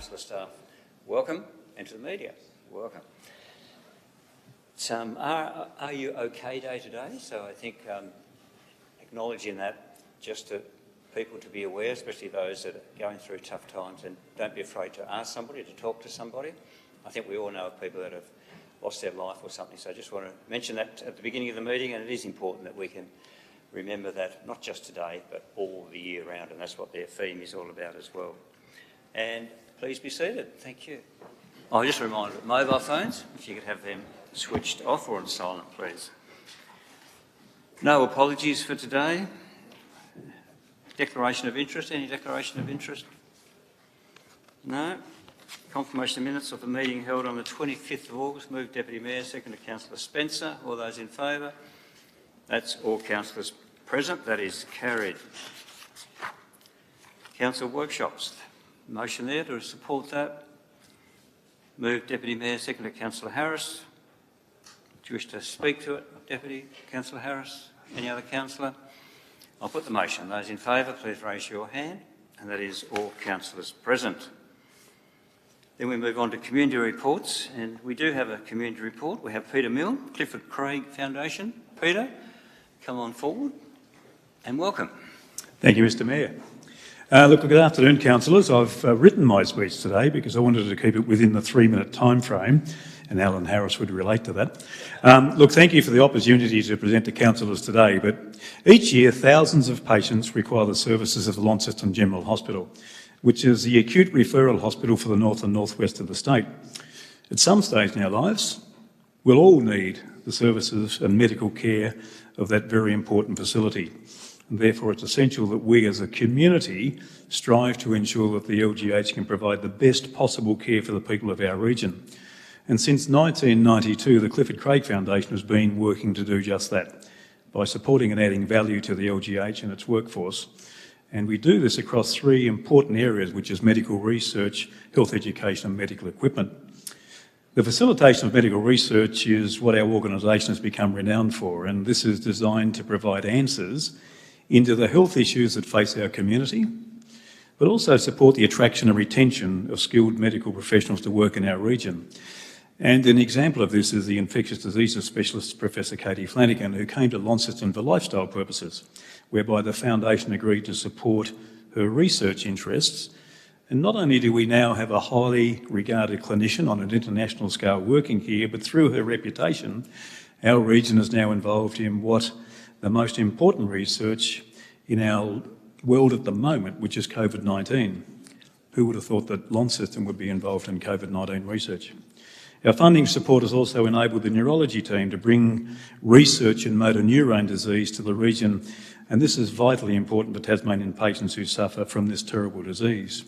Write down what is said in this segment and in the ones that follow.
council staff, welcome, and to the media, welcome. Are you okay day to day? So I think acknowledging that just to people to be aware, especially those that are going through tough times, and don't be afraid to ask somebody, to talk to somebody. I think we all know of people that have lost their life or something, so I just want to mention that at the beginning of the meeting, and it is important that we can remember that not just today, but all the year round, and that's what their theme is all about as well. And please be seated. Thank you. I'll just remind you, mobile phones, if you could have them switched off or on silent, please. No apologies for today. Declaration of interest. Any declaration of interest? No. Confirmation of minutes of the meeting held on the 25th of August. Move Deputy Mayor, seconded Councillor Spencer. All those in favour? That's all councillors present. That is carried. Council workshops. Motion there to support that. Move Deputy Mayor, seconded Councillor Harris. Do you wish to speak to it, Deputy Councillor Harris? Any other councillor? I'll put the motion. Those in favour, please raise your hand. And that is all councillors present. Then we move on to community reports, and we do have a community report. We have Peter Milne, Clifford Craig Foundation. Peter, come on forward and welcome. Thank you, Mr Mayor. Look, good afternoon, councillors. I've written my speech today because I wanted to keep it within the 3-minute time frame, and Alan Harris would relate to that. Look, thank you for the opportunity to present to councillors today, but each year thousands of patients require the services of the Launceston General Hospital, which is the acute referral hospital for the north and northwest of the state. At some stage in our lives, we'll all need the services and medical care of that very important facility. And therefore, it's essential that we as a community strive to ensure that the LGH can provide the best possible care for the people of our region. And since 1992, the Clifford Craig Foundation has been working to do just that, by supporting and adding value to the LGH and its workforce. And we do this across 3 important areas, which is medical research, health education and medical equipment. The facilitation of medical research is what our organisation has become renowned for, and this is designed to provide answers into the health issues that face our community, but also support the attraction and retention of skilled medical professionals to work in our region. And an example of this is the infectious diseases specialist, Professor Katie Flanagan, who came to Launceston for lifestyle purposes, whereby the Foundation agreed to support her research interests. And not only do we now have a highly regarded clinician on an international scale working here, but through her reputation, our region is now involved in what the most important research in our world at the moment, which is COVID-19. Who would have thought that Launceston would be involved in COVID-19 research? Our funding support has also enabled the neurology team to bring research in motor neurone disease to the region, and this is vitally important for Tasmanian patients who suffer from this terrible disease.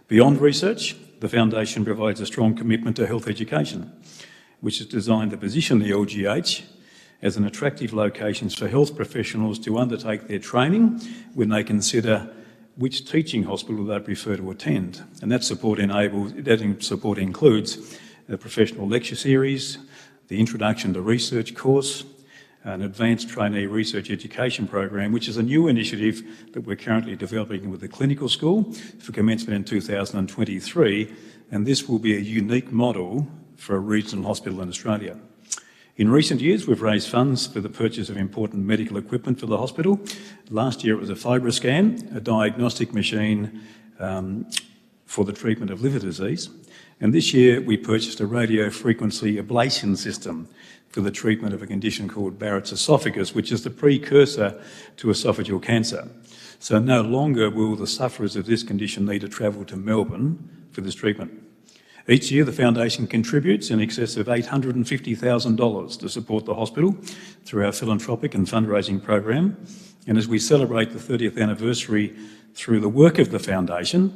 Beyond research, the Foundation provides a strong commitment to health education, which is designed to position the LGH as an attractive location for health professionals to undertake their training when they consider which teaching hospital they prefer to attend. And that support includes a professional lecture series, the Introduction to Research course, an advanced trainee research education program, which is a new initiative that we're currently developing with the clinical school for commencement in 2023, and this will be a unique model for a regional hospital in Australia. In recent years, we've raised funds for the purchase of important medical equipment for the hospital. Last year it was a FibroScan, a diagnostic machine for the treatment of liver disease. And this year we purchased a radio frequency ablation system for the treatment of a condition called Barrett's esophagus, which is the precursor to esophageal cancer. So no longer will the sufferers of this condition need to travel to Melbourne for this treatment. Each year the Foundation contributes in excess of $850,000 to support the hospital through our philanthropic and fundraising program. And as we celebrate the 30th anniversary through the work of the Foundation,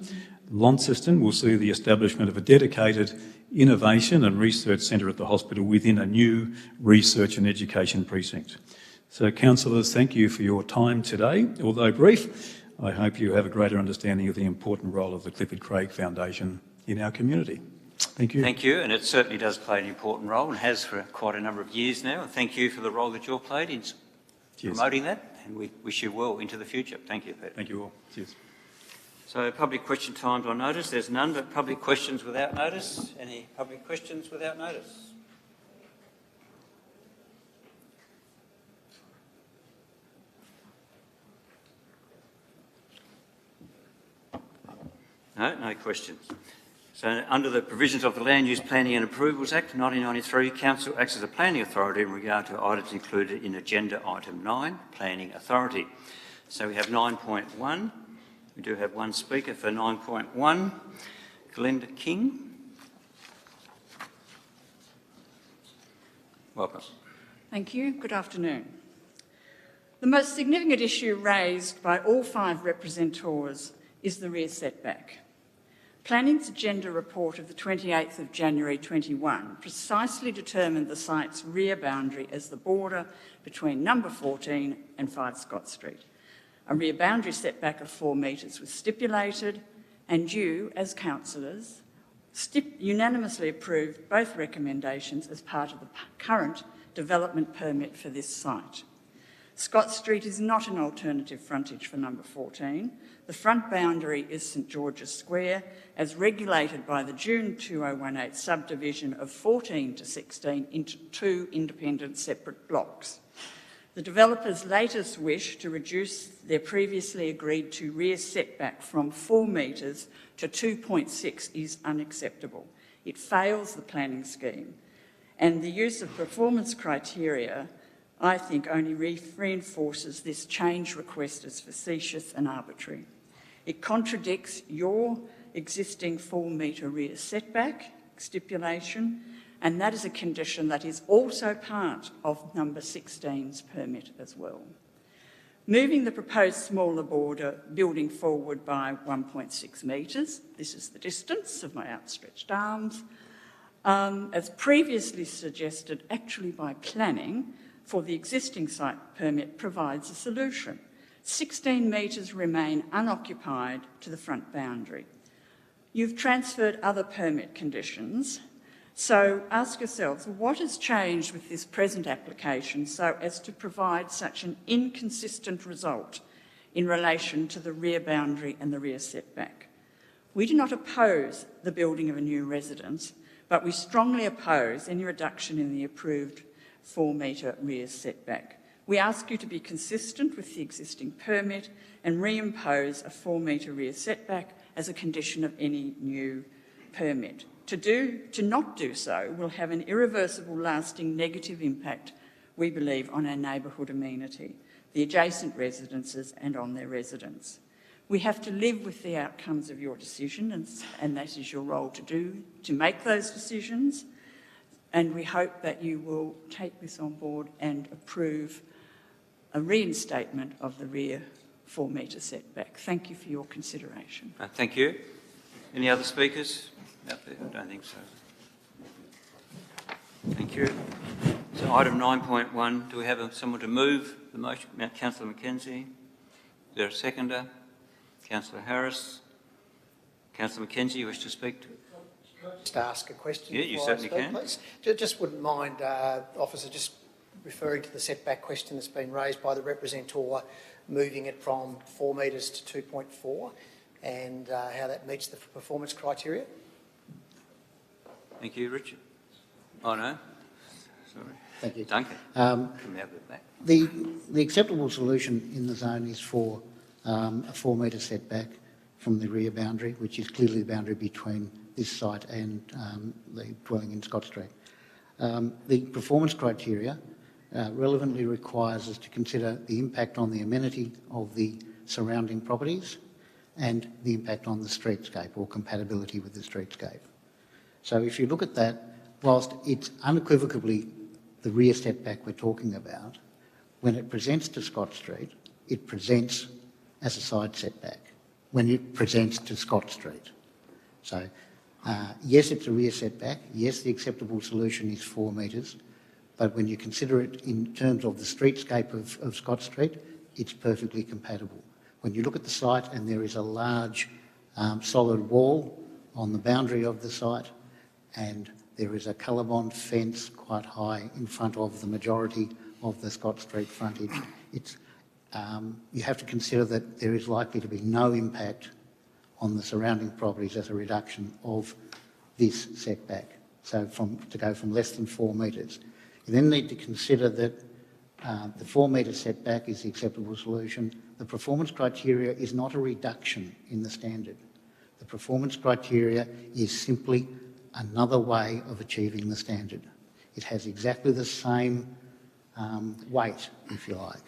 Launceston will see the establishment of a dedicated innovation and research centre at the hospital within a new research and education precinct. So councillors, thank you for your time today. Although brief, I hope you have a greater understanding of the important role of the Clifford Craig Foundation in our community. Thank you. Thank you, and it certainly does play an important role and has for quite a number of years now. Thank you for the role that you've played in promoting that, and we wish you well into the future. Thank you, Peter. Thank you all. Cheers. So public question times on notice. There's none, but public questions without notice. Any public questions without notice? No questions. So under the provisions of the Land Use Planning and Approvals Act 1993, Council acts as a planning authority in regard to items included in agenda item 9, Planning Authority. So we have 9.1. We do have one speaker for 9.1, Glenda King. Welcome. Thank you. Good afternoon. The most significant issue raised by all 5 representors is the rear setback. Planning's agenda report of the 28th of January 21 precisely determined the site's rear boundary as the border between number 14 and 5 Scott Street. A rear boundary setback of 4 metres was stipulated, and you, as councillors, unanimously approved both recommendations as part of the current development permit for this site. Scott Street is not an alternative frontage for number 14. The front boundary is St George's Square, as regulated by the June 2018 subdivision of 14 to 16 into 2 independent separate blocks. The developer's latest wish to reduce their previously agreed to rear setback from 4 metres to 2.6 is unacceptable. It fails the planning scheme, and the use of performance criteria, I think, only reinforces this change request as facetious and arbitrary. It contradicts your existing 4 metre rear setback stipulation, and that is a condition that is also part of number 16's permit as well. Moving the proposed smaller border building forward by 1.6 metres, this is the distance of my outstretched arms, as previously suggested actually by planning for the existing site permit, provides a solution. 16 metres remain unoccupied to the front boundary. You've transferred other permit conditions, so ask yourselves, what has changed with this present application so as to provide such an inconsistent result in relation to the rear boundary and the rear setback? We do not oppose the building of a new residence, but we strongly oppose any reduction in the approved 4 metre rear setback. We ask you to be consistent with the existing permit and reimpose a 4 metre rear setback as a condition of any new permit. To not do so will have an irreversible, lasting negative impact, we believe, on our neighbourhood amenity, the adjacent residences and on their residents. We have to live with the outcomes of your decision, and that is your role to make those decisions. And we hope that you will take this on board and approve a reinstatement of the rear 4 metre setback. Thank you for your consideration. Thank you. Any other speakers out there? I don't think so. Thank you. So item 9.1, do we have someone to move the motion? Councillor McKenzie. Is there a seconder? Councillor Harris. Councillor McKenzie, you wish to speak to it? Just ask a question. Yeah, you certainly can. Please. Just wouldn't mind, Officer, just referring to the setback question that's been raised by the representor, moving it from 4 metres to 2.4, and how that meets the performance criteria. Thank you, Richard. Oh, no. Sorry. Thank you. Duncan, come out with that. The acceptable solution in the zone is for a 4 metre setback from the rear boundary, which is clearly the boundary between this site and the dwelling in Scott Street. The performance criteria relevantly requires us to consider the impact on the amenity of the surrounding properties and the impact on the streetscape or compatibility with the streetscape. So if you look at that, whilst it's unequivocally the rear setback we're talking about, when it presents to Scott Street, it presents as a side setback when it presents to Scott Street. So yes, it's a rear setback. Yes, the acceptable solution is 4 metres, but when you consider it in terms of the streetscape of Scott Street, it's perfectly compatible. When you look at the site and there is a large solid wall on the boundary of the site, and there is a colorbond fence quite high in front of the majority of the Scott Street frontage, you have to consider that there is likely to be no impact on the surrounding properties as a reduction of this setback, so to go from less than 4 metres. You then need to consider that the 4 metre setback is the acceptable solution. The performance criteria is not a reduction in the standard. The performance criteria is simply another way of achieving the standard. It has exactly the same weight, if you like.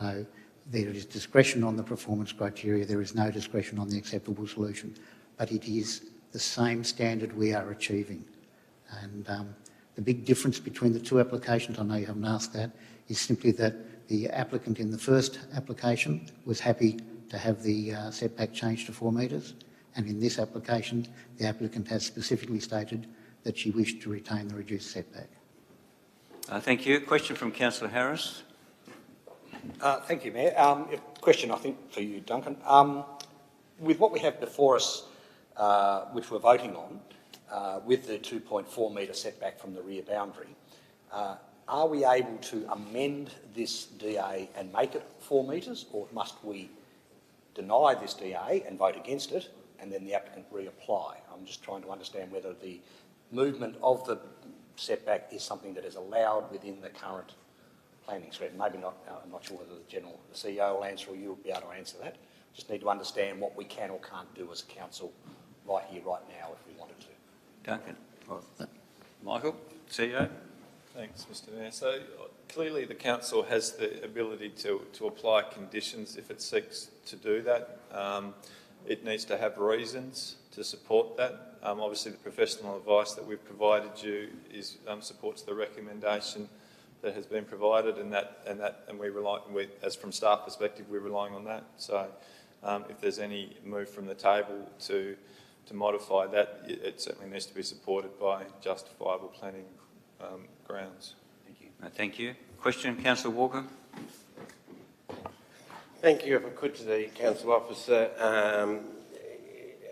So there is discretion on the performance criteria, there is no discretion on the acceptable solution, but it is the same standard we are achieving. And the big difference between the two applications, I know you haven't asked that, is simply that the applicant in the first application was happy to have the setback changed to 4 metres, and in this application the applicant has specifically stated that she wished to retain the reduced setback. Thank you. Question from Councillor Harris. Thank you, Mayor. A question, I think, for you, Duncan. With what we have before us, which we're voting on, with the 2.4 metre setback from the rear boundary, are we able to amend this DA and make it 4 metres, or must we deny this DA and vote against it and then the applicant reapply? I'm just trying to understand whether the movement of the setback is something that is allowed within the current planning thread. Maybe not, I'm not sure whether the CEO will answer or you'll be able to answer that. Just need to understand what we can or can't do as a council right here, right now, if we wanted to. Duncan. Michael, CEO. Thanks, Mr Mayor. So clearly the council has the ability to apply conditions if it seeks to do that. It needs to have reasons to support that. Obviously the professional advice that we've provided you is supports the recommendation that has been provided, and we rely, as from staff perspective, we're relying on that. So if there's any move from the table to modify that, it certainly needs to be supported by justifiable planning grounds. Thank you. Thank you. Question, Councillor Walker. Thank you, if I could, to the council officer,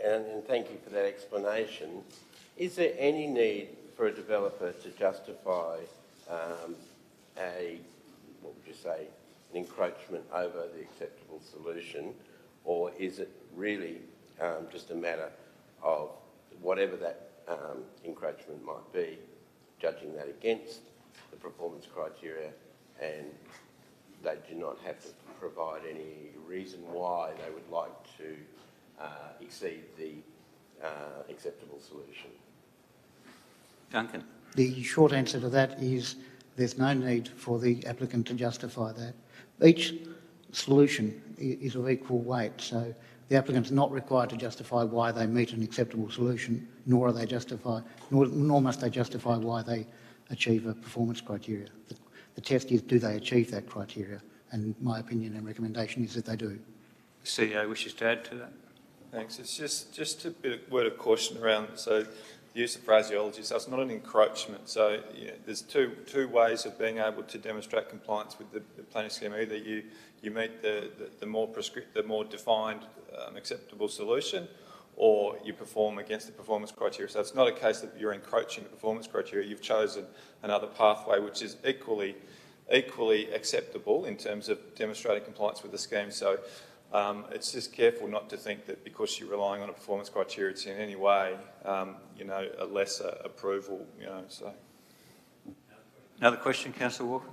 and thank you for that explanation. Is there any need for a developer to justify what would you say, an encroachment over the acceptable solution, or is it really just a matter of whatever that encroachment might be, judging that against the performance criteria, and they do not have to provide any reason why they would like to exceed the acceptable solution? Duncan. The short answer to that is there's no need for the applicant to justify that. Each solution is of equal weight, so the applicant's not required to justify why they meet an acceptable solution, nor must they justify why they achieve a performance criteria. The test is, do they achieve that criteria? And my opinion and recommendation is that they do. The CEO wishes to add to that. Thanks. It's just a bit of word of caution around, so the use of phraseology. So it's not an encroachment. So there's two ways of being able to demonstrate compliance with the planning scheme. Either you meet the more defined acceptable solution, or you perform against the performance criteria. So it's not a case that you're encroaching the performance criteria. You've chosen another pathway which is equally acceptable in terms of demonstrating compliance with the scheme. So it's just careful not to think that because you're relying on a performance criteria, it's in any way, a lesser approval. So. Another question, Councillor Walker.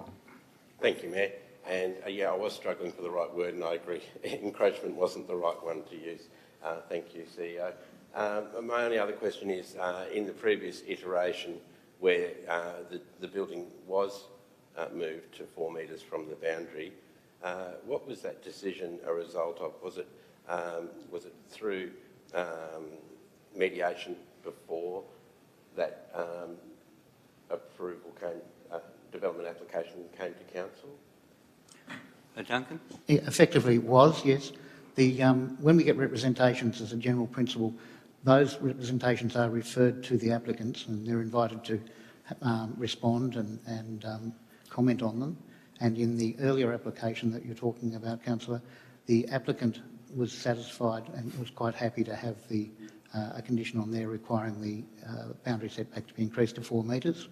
Thank you, Mayor. And I was struggling for the right word, and I agree, encroachment wasn't the right one to use. Thank you, CEO. My only other question is, in the previous iteration where the building was moved to 4 metres from the boundary, what was that decision a result of? Was it through mediation before that development application came to council? Duncan? Yeah, effectively it was, yes. When we get representations as a general principle, those representations are referred to the applicants and they're invited to respond and comment on them. And in the earlier application that you're talking about, Councillor, the applicant was satisfied and was quite happy to have a condition on there requiring the boundary setback to be increased to 4 metres.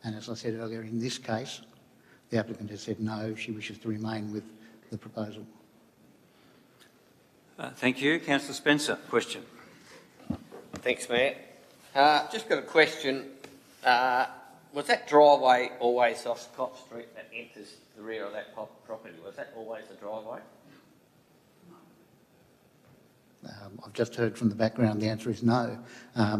And as I said earlier, in this case, the applicant has said no, she wishes to remain with the proposal. Thank you. Councillor Spencer, question. Thanks, Mayor. Just got a question. Was that driveway always off Scott Street that enters the rear of that property? Was that always a driveway? I've just heard from the background the answer is no.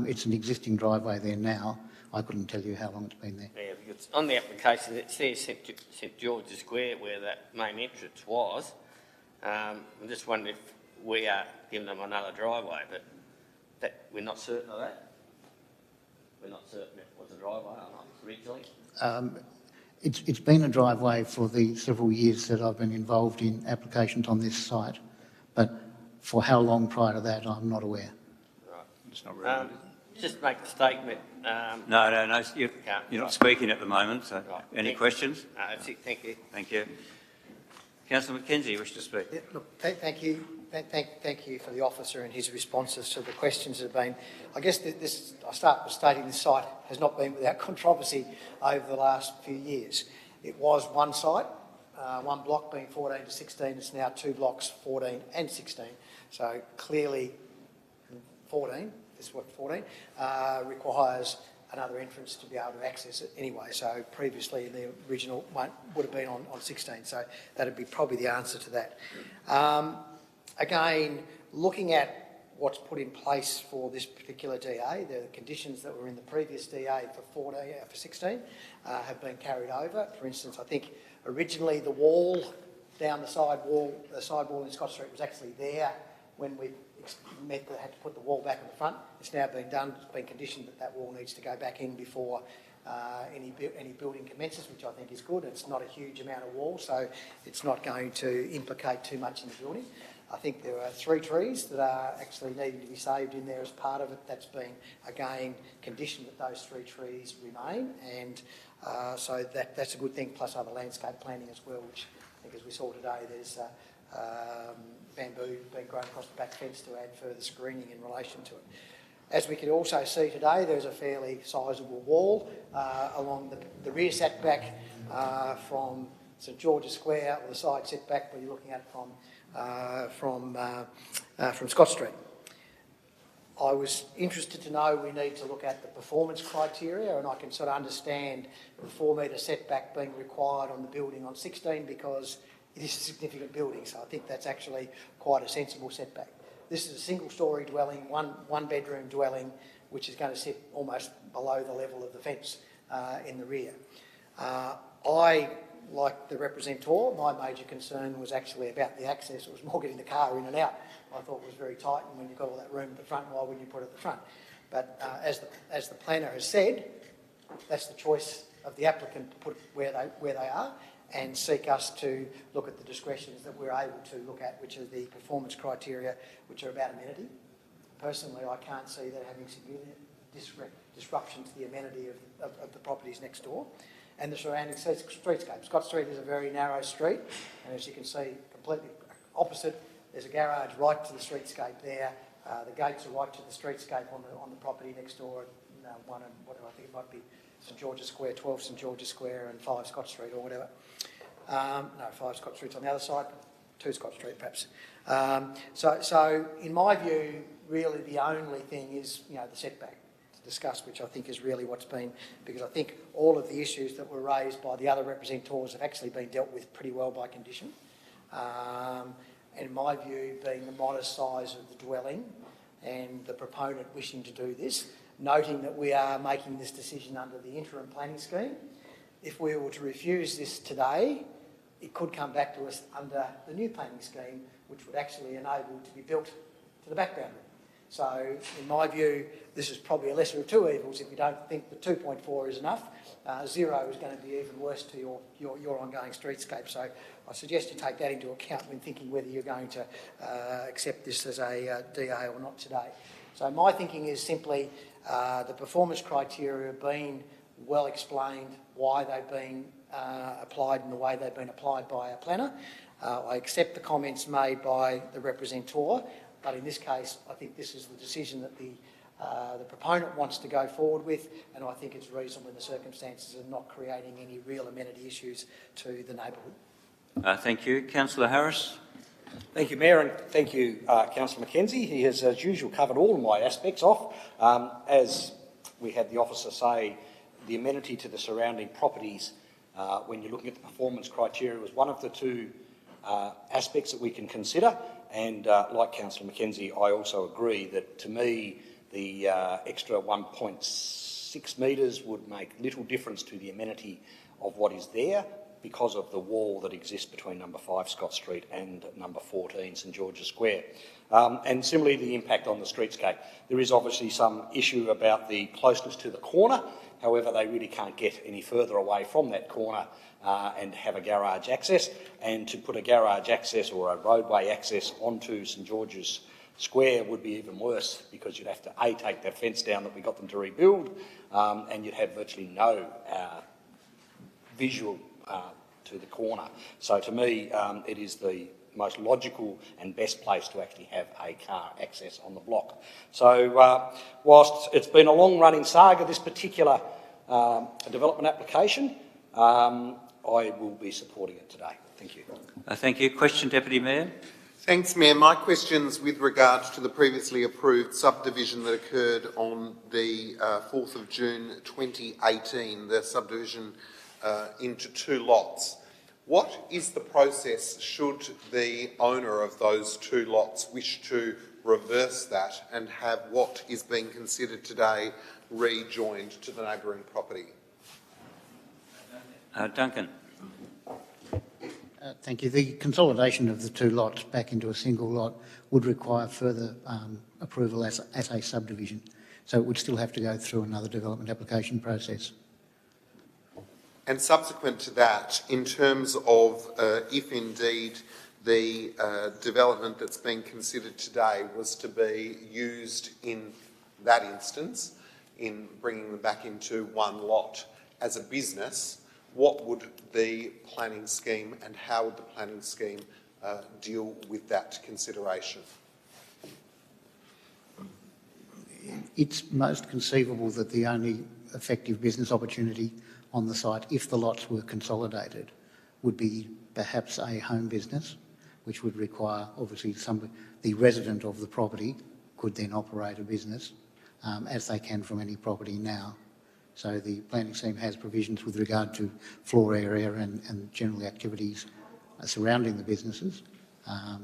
It's an existing driveway there now. I couldn't tell you how long it's been there. Yeah, because on the application it says St George's Square where that main entrance was. I'm just wondering if we are giving them another driveway, but that we're not certain of that. We're not certain if it was a driveway or not originally. It's been a driveway for the several years that I've been involved in applications on this site, but for how long prior to that, I'm not aware. Right. It's not relevant. Just make a statement. No. You're not speaking at the moment. So, Right. any questions? That's it. Thank you. Thank you. Councillor McKenzie, you wish to speak? Yeah, look, thank you. Thank you for the officer and his responses to the questions that have been. I guess I start with stating this site has not been without controversy over the last few years. It was one site, one block being 14 to 16. It's now two blocks, 14 and 16. So clearly 14, this is what 14, requires another entrance to be able to access it anyway. So previously the original one would have been on 16. So that'd be probably the answer to that. Again, looking at what's put in place for this particular DA, the conditions that were in the previous DA for 16 have been carried over. For instance, I think originally the wall down the side wall in Scott Street was actually there when we had to put the wall back in the front. It's now been done. It's been conditioned that that wall needs to go back in before any building commences, which I think is good. It's not a huge amount of wall, so it's not going to implicate too much in the building. I think there are 3 trees that are actually needing to be saved in there as part of it. That's been, again, conditioned that those 3 trees remain, and so that's a good thing, plus other landscape planning as well, which I think as we saw today, there's bamboo being grown across the back fence to add further screening in relation to it. As we can also see today, there's a fairly sizable wall along the rear setback from St George's Square, or the side setback where you're looking at from Scott Street. I was interested to know we need to look at the performance criteria, and I can sort of understand the 4 metre setback being required on the building on 16 because it is a significant building, so I think that's actually quite a sensible setback. This is a single-storey dwelling, one-bedroom dwelling, which is going to sit almost below the level of the fence in the rear. I, like the representor, my major concern was actually about the access. It was more getting the car in and out. I thought it was very tight, and when you've got all that room at the front, why wouldn't you put it at the front? But as the planner has said, that's the choice of the applicant to put it where they are, and seek us to look at the discretions that we're able to look at, which are the performance criteria, which are about amenity. Personally, I can't see that having significant disruption to the amenity of the properties next door. And the surrounding streetscape. Scott Street is a very narrow street, and as you can see, completely opposite, there's a garage right to the streetscape there. The gates are right to the streetscape on the property next door. One and whatever, I think it might be St George's Square, 12 St George's Square, and 5 Scott Street or whatever. No, 5 Scott Street's on the other side, 2 Scott Street perhaps. So in my view, really the only thing is the setback to discuss, which I think is really what's been, because I think all of the issues that were raised by the other representatives have actually been dealt with pretty well by condition. And in my view, being the modest size of the dwelling and the proponent wishing to do this, noting that we are making this decision under the interim planning scheme. If we were to refuse this today, it could come back to us under the new planning scheme, which would actually enable to be built to the back boundary. So, in my view, this is probably a lesser of 2 evils if you don't think the 2.4 is enough. 0 is going to be even worse to your ongoing streetscape. So I suggest you take that into account when thinking whether you're going to accept this as a DA or not today. So my thinking is simply the performance criteria being well explained, why they've been applied in the way they've been applied by our planner. I accept the comments made by the representor, but in this case, I think this is the decision that the proponent wants to go forward with, and I think it's reasonable in the circumstances of not creating any real amenity issues to the neighbourhood. Thank you. Councillor Harris. Thank you, Mayor, and thank you, Councillor Mackenzie. He has, as usual, covered all of my aspects off. As we had the officer say, the amenity to the surrounding properties, when you're looking at the performance criteria, was one of the two aspects that we can consider. And like Councillor Mackenzie, I also agree that, to me, the extra 1.6 metres would make little difference to the amenity of what is there, because of the wall that exists between number 5 Scott Street and number 14 St George's Square. And similarly, the impact on the streetscape. There is obviously some issue about the closeness to the corner. However, they really can't get any further away from that corner and have a garage access. And to put a garage access or a roadway access onto St George's Square would be even worse, because you'd have to take that fence down that we got them to rebuild, and you'd have virtually no visual to the corner. So to me, it is the most logical and best place to actually have a car access on the block. So whilst it's been a long-running saga, this particular development application, I will be supporting it today. Thank you. Thank you. Question, Deputy Mayor. Thanks, Mayor. My question's with regards to the previously approved subdivision that occurred on the 4th of June 2018, the subdivision into 2 lots. What is the process should the owner of those 2 lots wish to reverse that and have what is being considered today rejoined to the neighbouring property? Duncan. Thank you. The consolidation of the 2 lots back into a single lot would require further approval as a subdivision, so it would still have to go through another development application process. And subsequent to that, in terms of if indeed the development that's being considered today was to be used in that instance, in bringing them back into 1 lot as a business, what would the planning scheme and how would the planning scheme deal with that consideration? It's most conceivable that the only effective business opportunity on the site, if the lots were consolidated, would be perhaps a home business, which would require, obviously, the resident of the property could then operate a business, as they can from any property now. So the planning scheme has provisions with regard to floor area and general activities surrounding the businesses.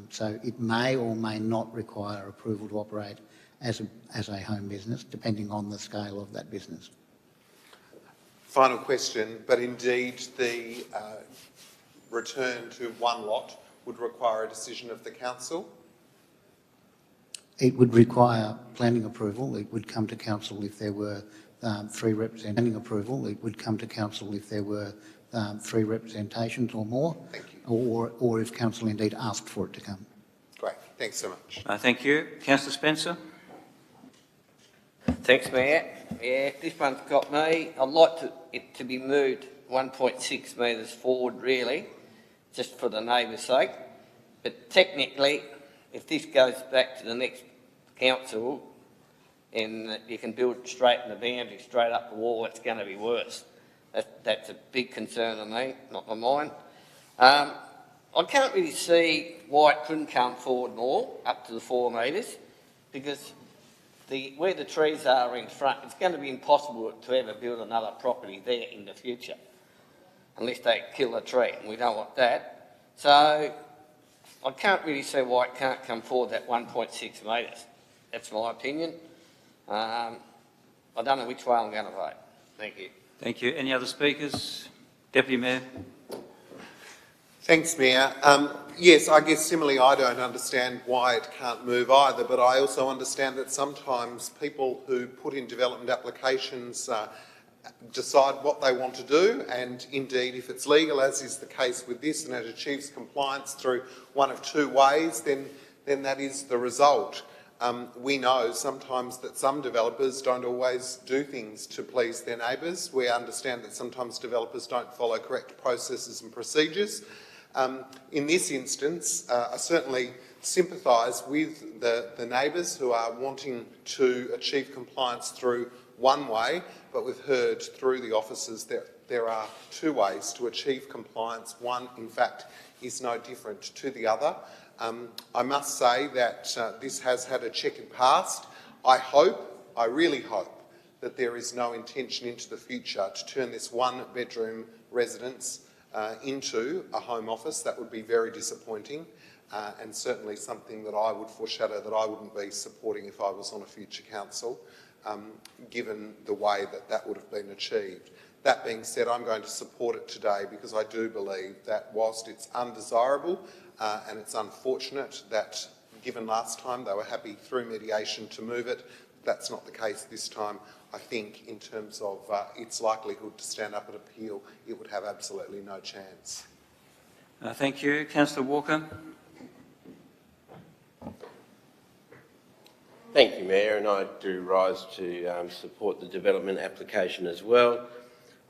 So it may or may not require approval to operate as a home business, depending on the scale of that business. Final question, but indeed the return to 1 lot would require a decision of the council? It would require planning approval. It would come to council if there were 3 representing approval. It would come to council if there were 3 representations or more. Thank you. Or if council indeed asked for it to come. Great, thanks so much. Thank you. Councillor Spencer. Thanks, Mayor. Yeah, this one's got me. I'd like it to be moved 1.6 metres forward, really, just for the neighbours' sake. But technically, if this goes back to the next council and you can build it straight in the boundary, straight up the wall, it's going to be worse. That's a big concern of me, not my mind. I can't really see why it couldn't come forward more, up to the 4 metres, because where the trees are in front, it's going to be impossible to ever build another property there in the future, unless they kill a tree, and we don't want that. So I can't really see why it can't come forward that 1.6 metres. That's my opinion. I don't know which way I'm going to vote. Thank you. Thank you. Any other speakers? Deputy Mayor. Thanks, Mayor. Yes, I guess similarly I don't understand why it can't move either, but I also understand that sometimes people who put in development applications decide what they want to do, and indeed if it's legal, as is the case with this, and it achieves compliance through one of 2 ways, then that is the result. We know sometimes that some developers don't always do things to please their neighbours. We understand that sometimes developers don't follow correct processes and procedures. In this instance, I certainly sympathise with the neighbours who are wanting to achieve compliance through one way, but we've heard through the officers that there are 2 ways to achieve compliance. One, in fact, is no different to the other. I must say that this has had a checkered past. I really hope, that there is no intention into the future to turn this one-bedroom residence into a home office. That would be very disappointing, and certainly something that I would foreshadow that I wouldn't be supporting if I was on a future council, given the way that that would have been achieved. That being said, I'm going to support it today because I do believe that whilst it's undesirable and it's unfortunate that, given last time they were happy through mediation to move it, that's not the case this time. I think in terms of its likelihood to stand up at appeal, it would have absolutely no chance. Thank you. Councillor Walker. Thank you, Mayor, and I do rise to support the development application as well.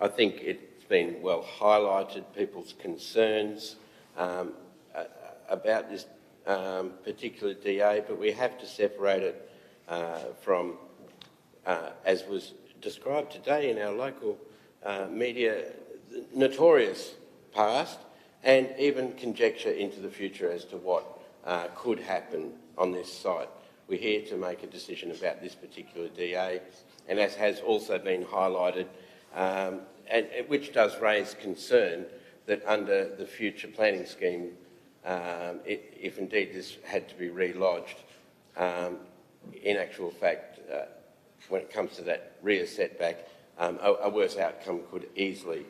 I think it's been well highlighted, people's concerns about this particular DA, but we have to separate it from, as was described today in our local media, notorious past and even conjecture into the future as to what could happen on this site. We're here to make a decision about this particular DA, and as has also been highlighted, and which does raise concern that under the future planning scheme, if indeed this had to be relodged, in actual fact, when it comes to that rear setback, a worse outcome could easily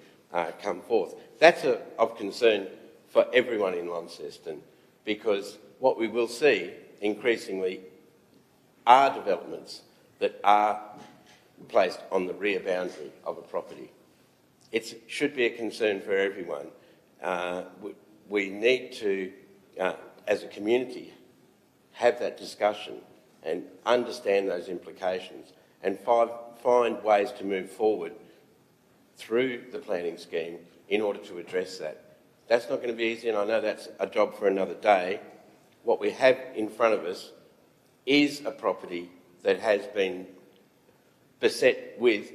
come forth. That's of concern for everyone in Launceston, because what we will see increasingly are developments that are placed on the rear boundary of a property. It should be a concern for everyone. We need to, as a community, have that discussion and understand those implications and find ways to move forward through the planning scheme in order to address that. That's not going to be easy, and I know that's a job for another day. What we have in front of us is a property that has been beset with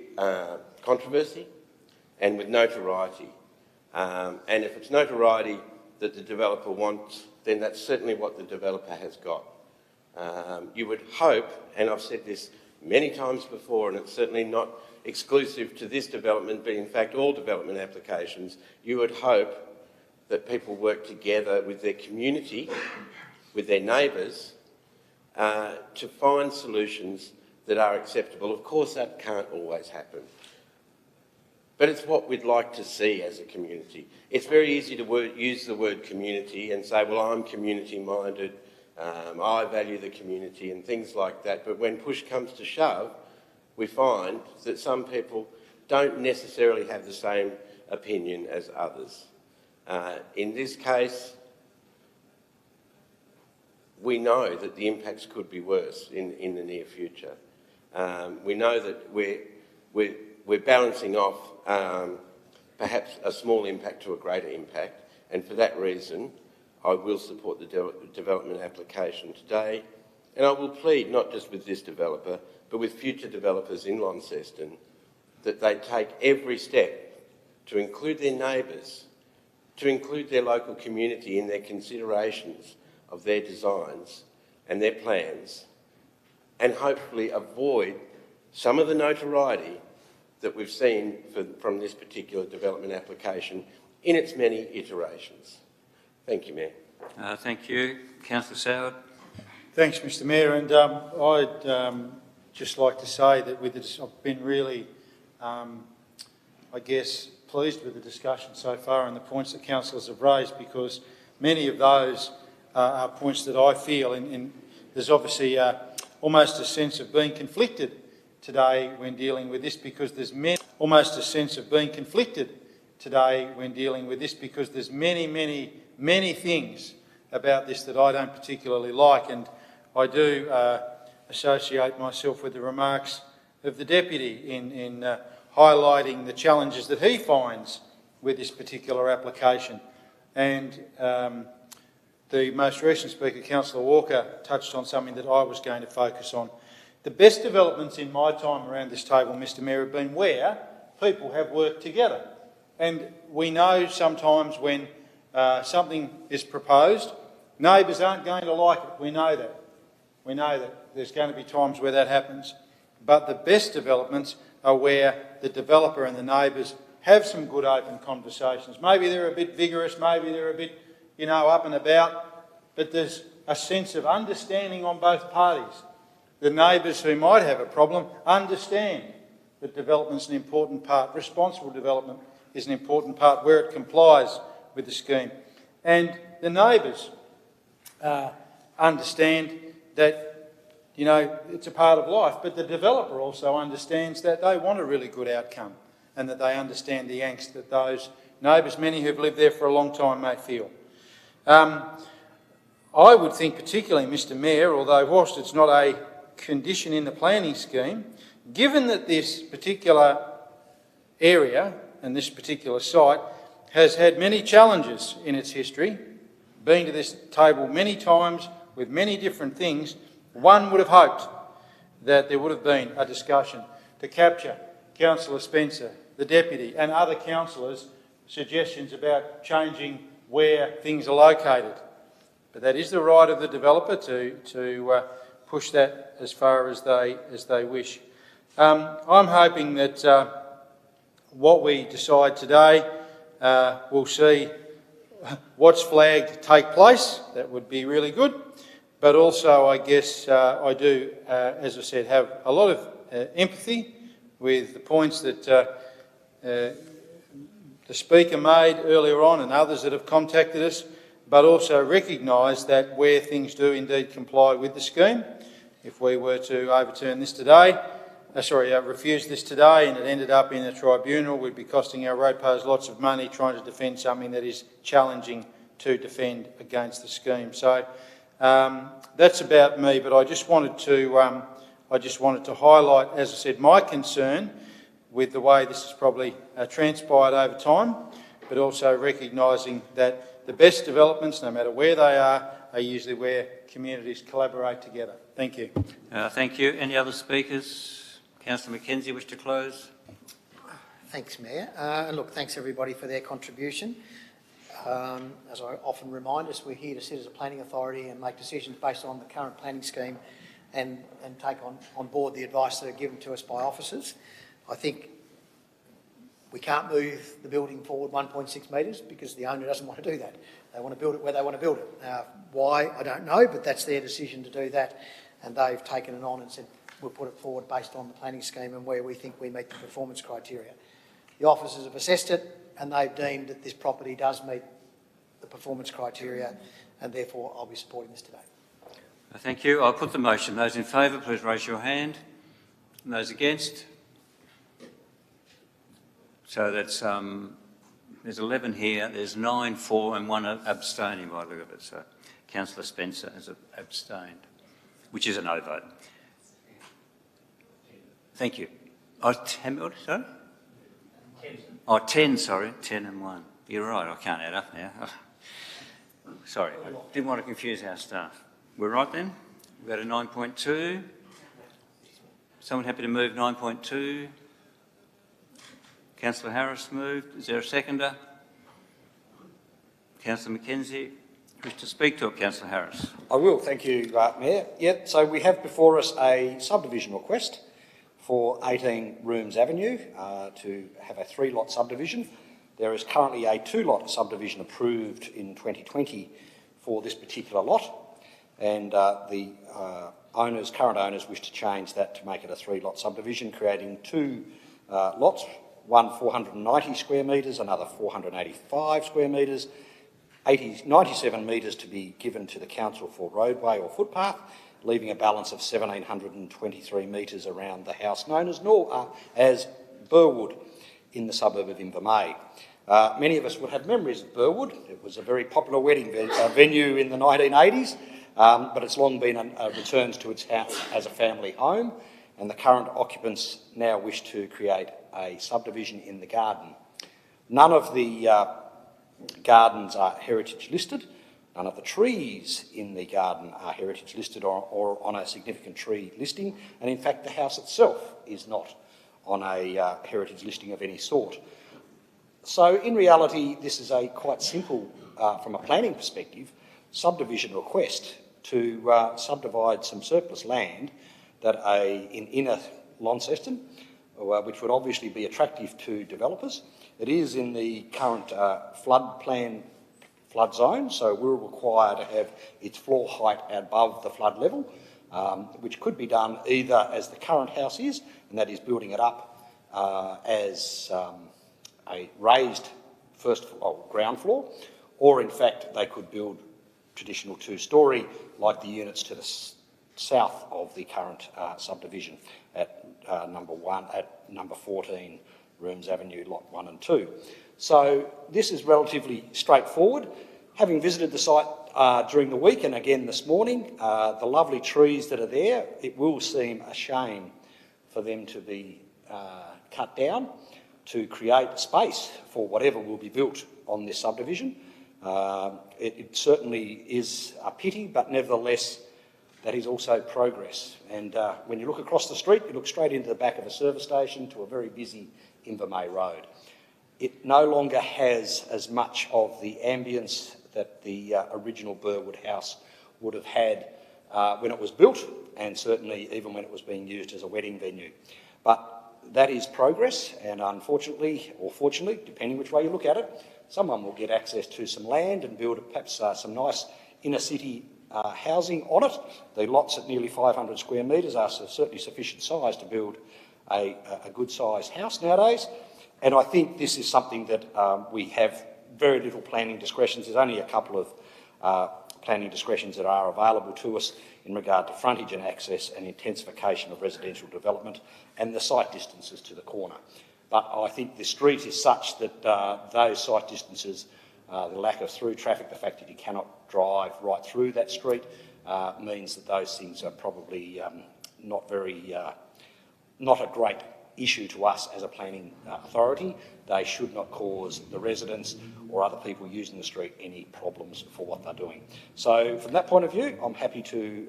controversy and with notoriety. And if it's notoriety that the developer wants, then that's certainly what the developer has got. You would hope, and I've said this many times before, and it's certainly not exclusive to this development, but in fact all development applications, you would hope that people work together with their community, with their neighbours, to find solutions that are acceptable. Of course, that can't always happen, but it's what we'd like to see as a community. It's very easy to use the word community and say, well, I'm community-minded, I value the community and things like that, but when push comes to shove, we find that some people don't necessarily have the same opinion as others. In this case, we know that the impacts could be worse in the near future. We know that we're balancing off perhaps a small impact to a greater impact, and for that reason I will support the development application today, and I will plead not just with this developer but with future developers in Launceston that they take every step to include their neighbours, to include their local community in their considerations of their designs and their plans, and hopefully avoid some of the notoriety that we've seen from this particular development application in its many iterations. Thank you, Mayor. Thank you. Councillor Soward. Thanks, Mr Mayor, and I'd just like to say that I've been really, I guess, pleased with the discussion so far and the points that councillors have raised, because many of those are points that I feel, and there's obviously almost a sense of being conflicted today when dealing with this, because there's many things about this that I don't particularly like, and I do associate myself with the remarks of the Deputy in highlighting the challenges that he finds with this particular application. And the most recent speaker, Councillor Walker, touched on something that I was going to focus on. The best developments in my time around this table, Mr Mayor, have been where people have worked together. And we know sometimes when something is proposed Neighbours aren't going to like it, we know that. We know that there's going to be times where that happens. But the best developments are where the developer and the neighbours have some good open conversations. Maybe they're a bit vigorous, maybe they're a bit, up and about, but there's a sense of understanding on both parties. The neighbours who might have a problem understand that development's an important part. Responsible development is an important part where it complies with the scheme. And the neighbours understand that, it's a part of life, but the developer also understands that they want a really good outcome and that they understand the angst that those neighbours, many who've lived there for a long time, may feel. I would think particularly, Mr Mayor, although whilst it's not a condition in the planning scheme, given that this particular area and this particular site has had many challenges in its history, been to this table many times with many different things, one would have hoped that there would have been a discussion to capture Councillor Spencer, the Deputy, and other councillors' suggestions about changing where things are located. But that is the right of the developer to push that as far as they wish. I'm hoping that what we decide today will see what's flagged take place. That would be really good. But also, I guess, I do, as I said, have a lot of empathy with the points that the Speaker made earlier on and others that have contacted us, but also recognise that where things do indeed comply with the scheme, if we were to overturn this today, refuse this today and it ended up in a tribunal, we'd be costing our ratepayers lots of money trying to defend something that is challenging to defend against the scheme. So that's about me, but I just wanted to highlight, as I said, my concern with the way this has probably transpired over time, but also recognising that the best developments, no matter where they are usually where communities collaborate together. Thank you. Thank you. Any other speakers? Councillor Mackenzie, wish to close? Thanks, Mayor. And look, thanks everybody for their contribution. As I often remind us, we're here to sit as a planning authority and make decisions based on the current planning scheme and take on board the advice that are given to us by officers. I think we can't move the building forward 1.6 metres because the owner doesn't want to do that. They want to build it where they want to build it. Why, I don't know, but that's their decision to do that, and they've taken it on and said we'll put it forward based on the planning scheme and where we think we meet the performance criteria. The officers have assessed it and they've deemed that this property does meet the performance criteria, and therefore I'll be supporting this today. Thank you. I'll put the motion. Those in favour, please raise your hand. And those against? So that's, there's 11 here, there's 9 for and 1 abstaining by the look of it. So Councillor Spencer has abstained, which is a no vote. Thank you. Oh, 10, sorry? 10. Oh, 10, sorry, 10 and 1. You're right, I can't add up now. Oh. Sorry, I didn't want to confuse our staff. We're right then? We go to 9.2. Someone happy to move 9.2? Councillor Harris moved. Is there a seconder? Councillor Mackenzie, wish to speak to it, Councillor Harris? I will, thank you, Mayor. So we have before us a subdivision request for 18 Rooms Avenue to have a 3-lot subdivision. There is currently a 2-lot subdivision approved in 2020 for this particular lot, and the current owners wish to change that to make it a 3-lot subdivision, creating 2 lots, one 490 square metres, another 485 square metres, 97 metres to be given to the council for roadway or footpath, leaving a balance of 1,723 metres around the house known as Burwood in the suburb of Invermay. Many of us would have memories of Burwood. It was a very popular wedding venue in the 1980s, but it's long been returned to its house as a family home, and the current occupants now wish to create a subdivision in the garden. None of the gardens are heritage listed. None of the trees in the garden are heritage listed or on a significant tree listing, and in fact the house itself is not on a heritage listing of any sort. So in reality this is a quite simple, from a planning perspective, subdivision request to subdivide some surplus land that in inner Launceston, which would obviously be attractive to developers. It is in the current flood zone, so we're required to have its floor height above the flood level, which could be done either as the current house is, and that is building it up as a raised ground floor, or in fact they could build traditional two-storey like the units to the south of the current subdivision at number 14 Rooms Avenue, Lot 1 and 2. So this is relatively straightforward. Having visited the site during the week and again this morning, the lovely trees that are there, it will seem a shame for them to be cut down to create space for whatever will be built on this subdivision. It certainly is a pity, but nevertheless, that is also progress. And when you look across the street, you look straight into the back of a service station to a very busy Invermay Road. It no longer has as much of the ambience that the original Burwood house would have had when it was built, and certainly even when it was being used as a wedding venue. But that is progress, and unfortunately, or fortunately, depending which way you look at it, someone will get access to some land and build perhaps some nice inner city housing on it. The lots at nearly 500 square metres are certainly sufficient size to build a good sized house nowadays. And I think this is something that we have very little planning discretions. There's only a couple of planning discretions that are available to us in regard to frontage and access and intensification of residential development and the site distances to the corner. But I think the street is such that those site distances, the lack of through traffic, the fact that you cannot drive right through that street means that those things are probably not a great issue to us as a planning authority. They should not cause the residents or other people using the street any problems for what they're doing. So from that point of view, I'm happy to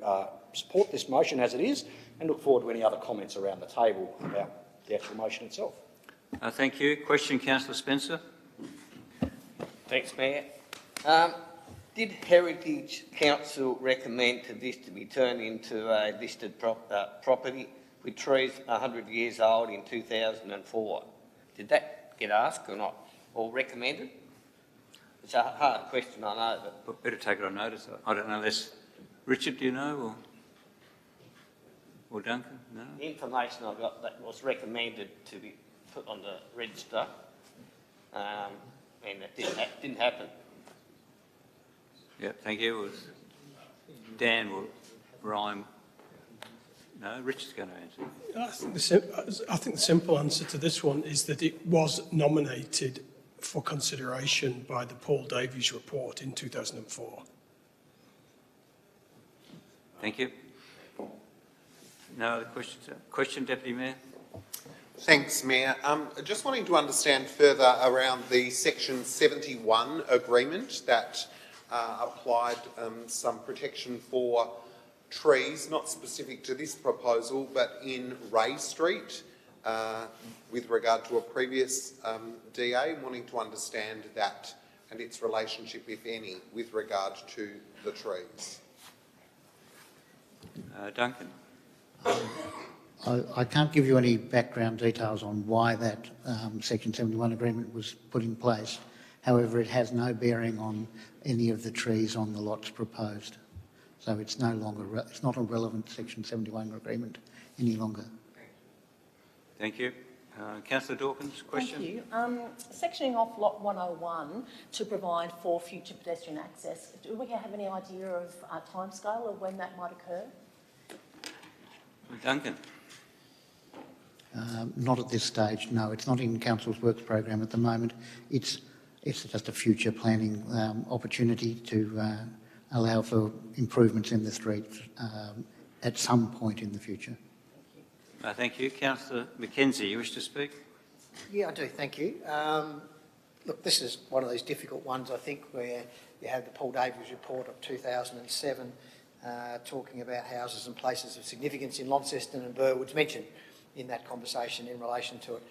support this motion as it is and look forward to any other comments around the table about the actual motion itself. Thank you. Question, Councillor Spencer. Thanks, Mayor. Did Heritage Council recommend this to be turned into a listed property with trees 100 years old in 2004? Did that get asked or not, or recommended? It's a hard question, I know, but... Better take it on notice. I don't know unless... Richard, do you know, or Duncan? No? The information I got that was recommended to be put on the register, and that didn't happen. Yeah, thank you. Dan or Ryan? No, Richard's going to answer. I think the simple answer to this one is that it was nominated for consideration by the Paul Davies report in 2004. Thank you. No other questions? Question, Deputy Mayor? Thanks, Mayor. Just wanting to understand further around the Section 71 agreement that applied some protection for trees, not specific to this proposal, but in Ray Street, with regard to a previous DA, wanting to understand that and its relationship, if any, with regard to the trees. Duncan? I can't give you any background details on why that Section 71 agreement was put in place. However, it has no bearing on any of the trees on the lots proposed. So it's no longer, it's not a relevant Section 71 agreement any longer. Thank you. Councillor Dawkins, question? Thank you. Sectioning off Lot 101 to provide for future pedestrian access, do we have any idea of timescale of when that might occur? Duncan? Not at this stage, no. It's not in Council's Works program at the moment. It's just a future planning opportunity to allow for improvements in the street at some point in the future. Thank you. Councillor Mackenzie, you wish to speak? Yeah, I do, thank you. Look, this is one of those difficult ones, I think, where you have the Paul Davies report of 2007 talking about houses and places of significance in Launceston and Burwood's mentioned in that conversation in relation to it.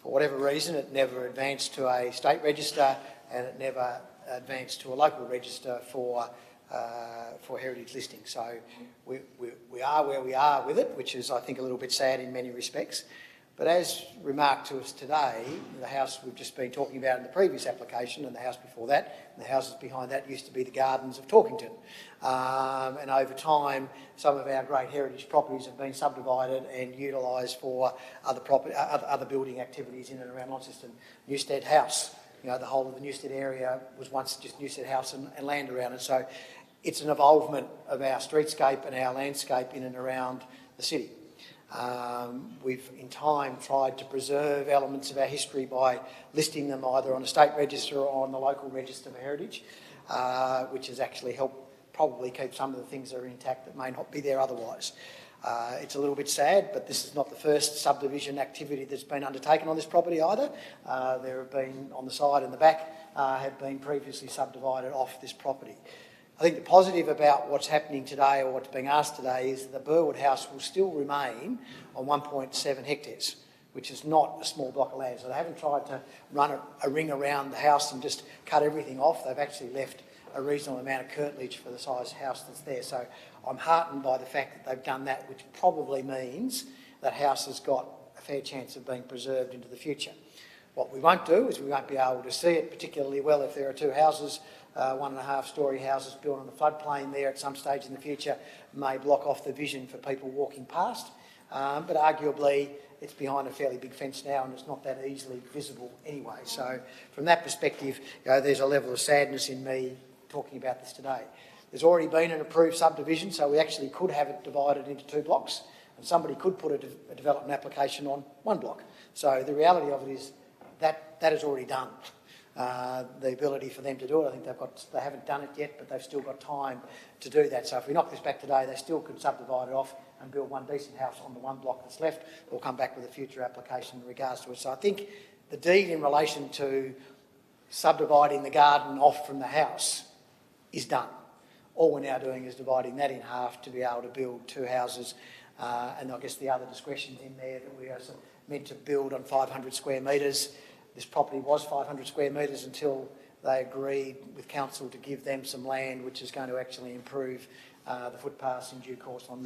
For whatever reason, it never advanced to a state register and it never advanced to a local register for heritage listing. So we are where we are with it, which is, I think, a little bit sad in many respects. But as remarked to us today, the house we've just been talking about in the previous application and the house before that, and the houses behind that used to be the gardens of Torkington. And over time, some of our great heritage properties have been subdivided and utilised for other building activities in and around Launceston. Newstead House, you know, the whole of the Newstead area was once just Newstead House and land around it. So it's an evolvement of our streetscape and our landscape in and around the city. We've in time tried to preserve elements of our history by listing them either on a state register or on the local register for heritage, which has actually helped probably keep some of the things that are intact that may not be there otherwise. It's a little bit sad, but this is not the first subdivision activity that's been undertaken on this property either. There have been, on the side and the back, have been previously subdivided off this property. I think the positive about what's happening today, or what's being asked today, is that the Burwood House will still remain on 1.7 hectares, which is not a small block of land. So they haven't tried to run a ring around the house and just cut everything off. They've actually left a reasonable amount of curtilage for the size house that's there. So I'm heartened by the fact that they've done that, which probably means that house has got a fair chance of being preserved into the future. What we won't do is we won't be able to see it particularly well if there are two houses, 1.5-storey houses built on the floodplain there at some stage in the future, may block off the vision for people walking past. But arguably it's behind a fairly big fence now and it's not that easily visible anyway. So from that perspective, you know, there's a level of sadness in me talking about this today. There's already been an approved subdivision, so we actually could have it divided into 2 blocks, and somebody could put a development application on 1 block. So the reality of it is that is already done. The ability for them to do it, I think they haven't done it yet, but they've still got time to do that. So if we knock this back today, they still could subdivide it off and build one decent house on the 1 block that's left, or come back with a future application in regards to it. So I think the deed in relation to subdividing the garden off from the house is done. All we're now doing is dividing that in half to be able to build 2 houses, and I guess the other discretion's in there that we are meant to build on 500 square metres. This property was 500 square metres until they agreed with council to give them some land, which is going to actually improve the footpaths in due course on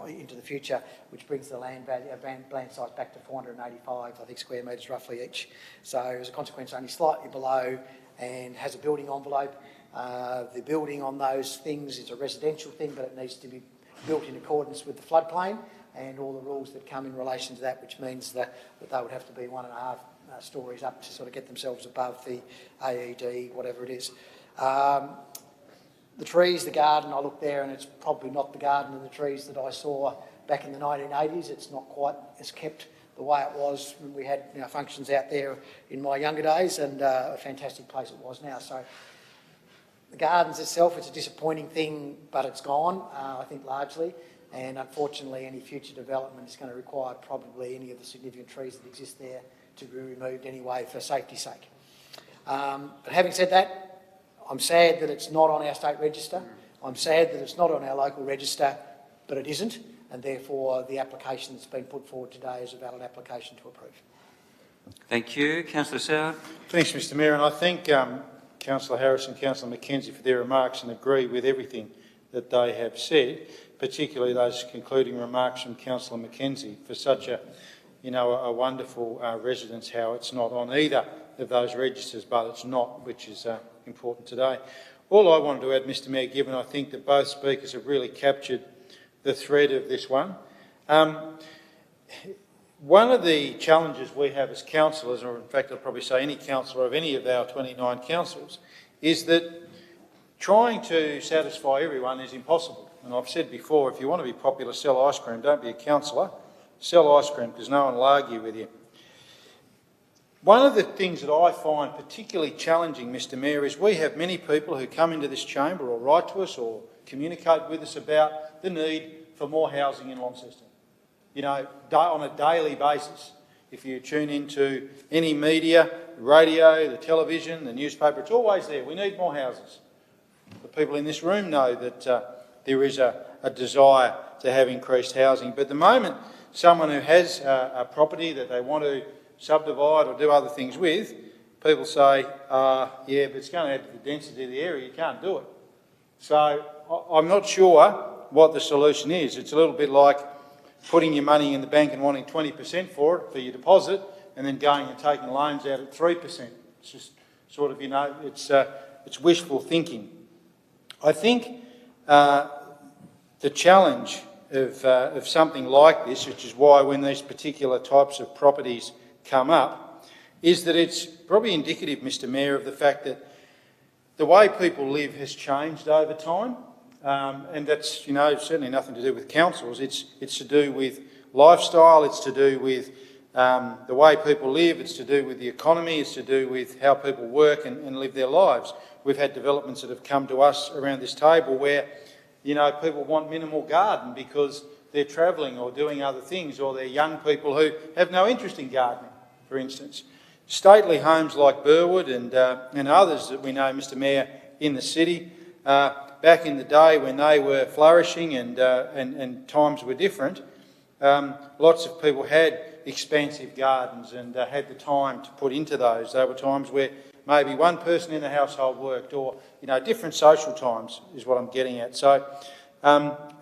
into the future, which brings the land value, land size back to 485, I think, square metres roughly each. So as a consequence, only slightly below, and has a building envelope. The building on those things is a residential thing, but it needs to be built in accordance with the floodplain and all the rules that come in relation to that, which means that they would have to be 1.5 storeys up to sort of get themselves above the AED, whatever it is. The trees, the garden, I look there and it's probably not the garden and the trees that I saw back in the 1980s. It's not quite as kept the way it was when we had functions out there in my younger days, and a fantastic place it was now. So the gardens itself, it's a disappointing thing, but it's gone, I think, largely. And unfortunately, any future development is going to require probably any of the significant trees that exist there to be removed anyway for safety's sake. But having said that, I'm sad that it's not on our state register. I'm sad that it's not on our local register, but it isn't, and therefore the application that's been put forward today is a valid application to approve. Thank you. Councillor Soward. Thanks, Mr Mayor, and I thank Councillor Harris and Councillor McKenzie for their remarks and agree with everything that they have said, particularly those concluding remarks from Councillor McKenzie for such a wonderful residence, how it's not on either of those registers, but it's not, which is important today. All I wanted to add, Mr Mayor, given I think that both speakers have really captured the thread of this one. One of the challenges we have as councillors, or in fact I'd probably say any councillor of any of our 29 councils, is that trying to satisfy everyone is impossible. And I've said before, if you want to be popular, sell ice cream, don't be a councillor. Sell ice cream, because no one will argue with you. One of the things that I find particularly challenging, Mr Mayor, is we have many people who come into this chamber or write to us or communicate with us about the need for more housing in Launceston. You know, on a daily basis. If you tune into any media, the radio, the television, the newspaper, it's always there. We need more houses. The people in this room know that there is a desire to have increased housing. But the moment someone who has a property that they want to subdivide or do other things with, people say, yeah, but it's going to add to the density of the area, you can't do it. So I'm not sure what the solution is. It's a little bit like putting your money in the bank and wanting 20% for it, for your deposit, and then going and taking loans out at 3%. It's just sort of, it's wishful thinking. I think the challenge of something like this, which is why when these particular types of properties come up, is that it's probably indicative, Mr Mayor, of the fact that the way people live has changed over time, and that's certainly nothing to do with councils. It's to do with lifestyle. It's to do with the way people live. It's to do with the economy. It's to do with how people work and live their lives. We've had developments that have come to us around this table where people want minimal garden because they're travelling or doing other things, or they're young people who have no interest in gardening, for instance. Stately homes like Burwood and others that we know, Mr Mayor, in the city, back in the day when they were flourishing and times were different, lots of people had expansive gardens and had the time to put into those. There were times where maybe one person in the household worked, or different social times is what I'm getting at. So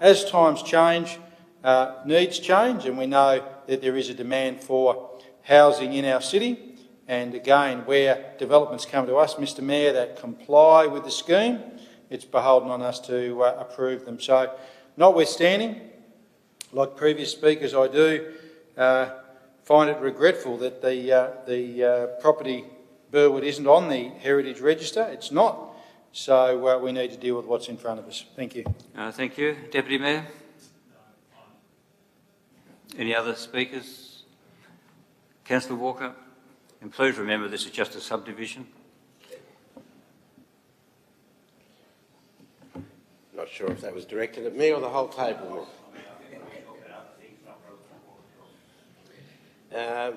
as times change, needs change, and we know that there is a demand for housing in our city. And again, where developments come to us, Mr Mayor, that comply with the scheme, it's beholden on us to approve them. So, notwithstanding, like previous speakers, I do find it regretful that the property Burwood isn't on the Heritage Register. It's not. So we need to deal with what's in front of us. Thank you. Thank you. Deputy Mayor? Any other speakers? Councillor Walker? And please remember this is just a subdivision. Not sure if that was directed at me or the whole table. I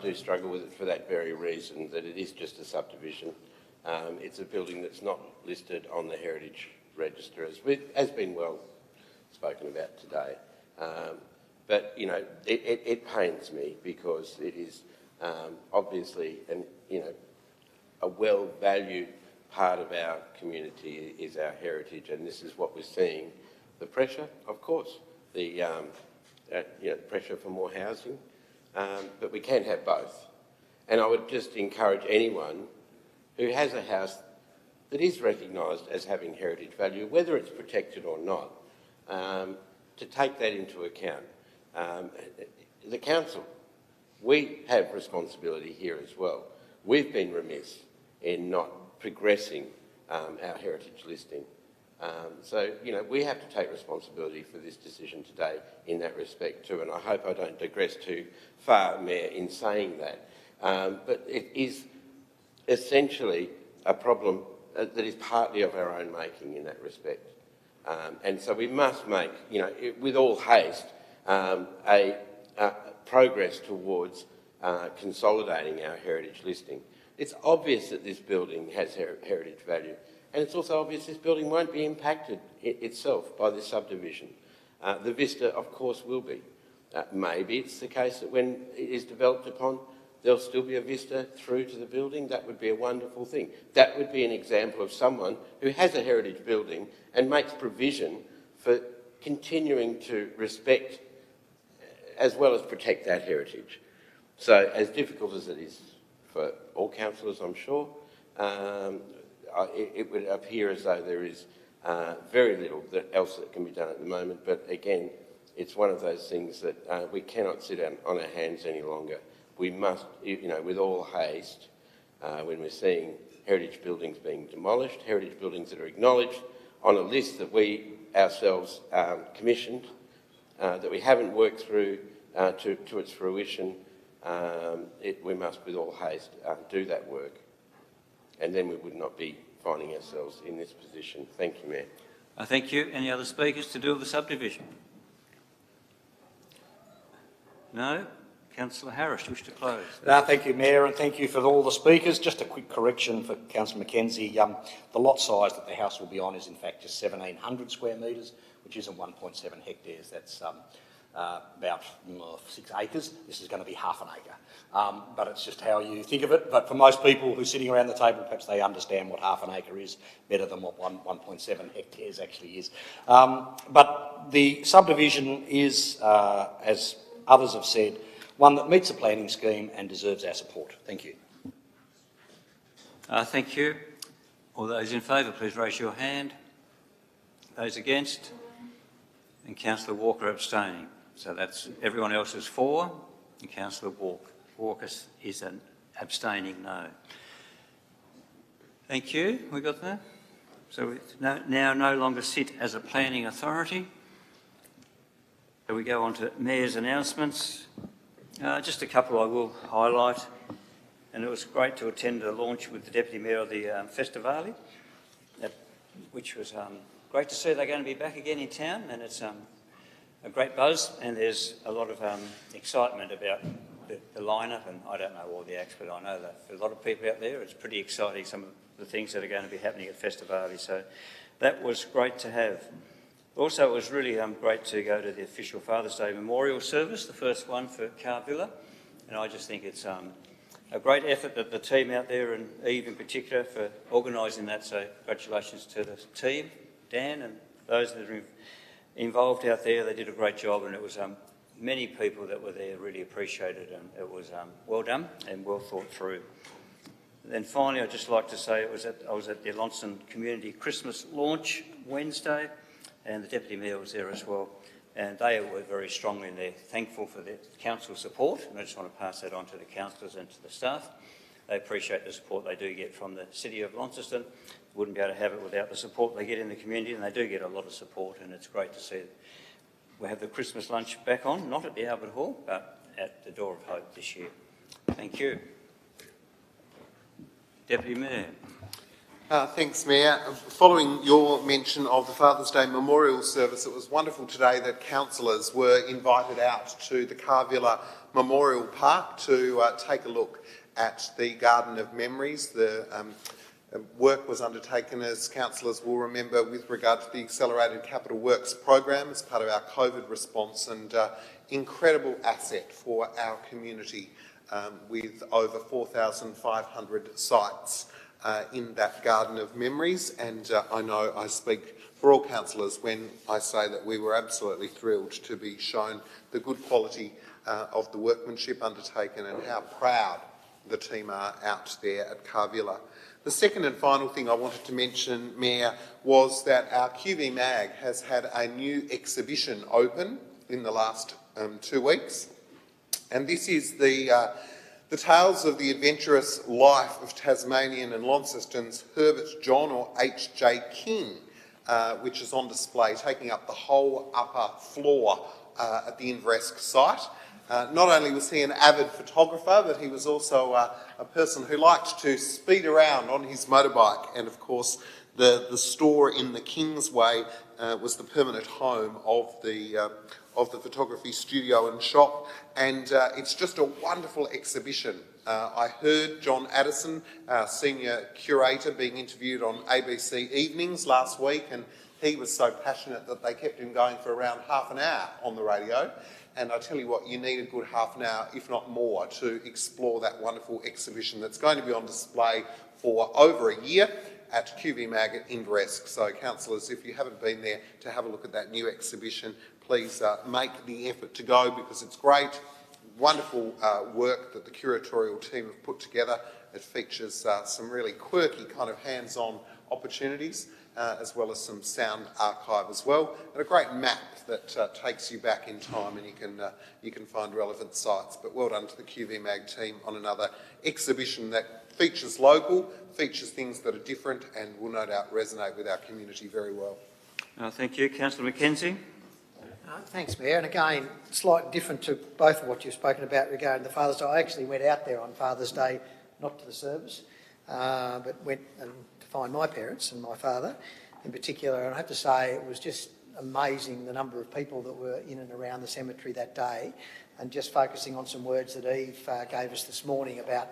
do struggle with it for that very reason, that it is just a subdivision. It's a building that's not listed on the Heritage Register, as has been well spoken about today. But, it pains me because it is obviously a well-valued part of our community is our heritage, and this is what we're seeing. The pressure, of course, the pressure for more housing, but we can't have both. And I would just encourage anyone who has a house that is recognised as having heritage value, whether it's protected or not, to take that into account. The council, we have responsibility here as well. We've been remiss in not progressing our heritage listing. So, we have to take responsibility for this decision today in that respect too, and I hope I don't digress too far, Mayor, in saying that. But it is essentially a problem that is partly of our own making in that respect. And so we must make, with all haste, a progress towards consolidating our heritage listing. It's obvious that this building has heritage value, and it's also obvious this building won't be impacted itself by this subdivision. The vista, of course, will be. Maybe it's the case that when it is developed upon, there'll still be a vista through to the building. That would be a wonderful thing. That would be an example of someone who has a heritage building and makes provision for continuing to respect as well as protect that heritage. So, as difficult as it is for all councillors, I'm sure, it would appear as though there is very little else that can be done at the moment. But again, it's one of those things that we cannot sit on our hands any longer. We must, with all haste, when we're seeing heritage buildings being demolished, heritage buildings that are acknowledged on a list that we ourselves commissioned, that we haven't worked through to its fruition, we must, with all haste, do that work. And then we would not be finding ourselves in this position. Thank you, Mayor. Thank you. Any other speakers to do with the subdivision? No? Councillor Harris, you wish to close? Thank you, Mayor, and thank you for all the speakers. Just a quick correction for Councillor Mackenzie. The lot size that the house will be on is in fact just 1,700 square metres, which isn't 1.7 hectares. That's about 6 acres. This is going to be half an acre. But it's just how you think of it. But for most people who are sitting around the table, perhaps they understand what half an acre is better than what 1.7 hectares actually is. But the subdivision is, as others have said, one that meets the planning scheme and deserves our support. Thank you. Thank you. All those in favour, please raise your hand. Those against? And Councillor Walker abstaining. So that's everyone else is for, and Councillor Walker is an abstaining no. Thank you. We got that? So we now no longer sit as a planning authority. So we go on to Mayor's announcements. Just a couple I will highlight. And it was great to attend the launch with the Deputy Mayor of the Festivale, which was great to see they're going to be back again in town, and it's a great buzz, and there's a lot of excitement about the lineup, and I don't know all the acts, but I know that for a lot of people out there, it's pretty exciting, some of the things that are going to be happening at Festivale, so that was great to have. Also, it was really great to go to the official Father's Day memorial service, the first one for Carvilla, and I just think it's a great effort that the team out there, and Eve in particular, for organising that, so congratulations to the team, Dan, and those that are involved out there. They did a great job, and it was many people that were there really appreciated, and it was well done and well thought through. And then finally, I'd just like to say I was at the Launceston Community Christmas launch Wednesday, and the Deputy Mayor was there as well. And they were very strongly in there, thankful for the council support, and I just want to pass that on to the councillors and to the staff. They appreciate the support they do get from the City of Launceston. Wouldn't be able to have it without the support they get in the community, and they do get a lot of support, and it's great to see we have the Christmas lunch back on, not at the Albert Hall, but at the Door of Hope this year. Thank you. Deputy Mayor. Thanks, Mayor. Following your mention of the Father's Day Memorial Service, it was wonderful today that councillors were invited out to the Carvilla Memorial Park to take a look at the Garden of Memories. The work was undertaken, as councillors will remember, with regard to the Accelerated Capital Works program as part of our COVID response, and incredible asset for our community with over 4,500 sites in that Garden of Memories, and I know I speak for all councillors when I say that we were absolutely thrilled to be shown the good quality of the workmanship undertaken and how proud the team are out there at Carvilla. The second and final thing I wanted to mention, Mayor, was that our QV Mag has had a new exhibition open in the last 2 weeks, and this is the tales of the adventurous life of Tasmanian and Launceston's Herbert John, or H.J. King, which is on display, taking up the whole upper floor at the Inveresk site. Not only was he an avid photographer, but he was also a person who liked to speed around on his motorbike, and of course the store in the Kingsway was the permanent home of the photography studio and shop, and it's just a wonderful exhibition. I heard John Addison, our senior curator, being interviewed on ABC Evenings last week, and he was so passionate that they kept him going for around half an hour on the radio. And I tell you what, you need a good half an hour, if not more, to explore that wonderful exhibition that's going to be on display for over a year at QV Mag at Inveresk. So councillors, if you haven't been there to have a look at that new exhibition, please make the effort to go, because it's great. Wonderful work that the curatorial team have put together. It features some really quirky kind of hands-on opportunities, as well as some sound archive as well, and a great map that takes you back in time, and you can find relevant sites. But well done to the QV Mag team on another exhibition that features local, features things that are different, and will no doubt resonate with our community very well. Thank you. Councillor McKenzie. Thanks, Mayor. And again, slightly different to both of what you've spoken about regarding the Father's Day. I actually went out there on Father's Day, not to the service, but went to find my parents and my father in particular. And I have to say, it was just amazing the number of people that were in and around the cemetery that day, and just focusing on some words that Eve gave us this morning about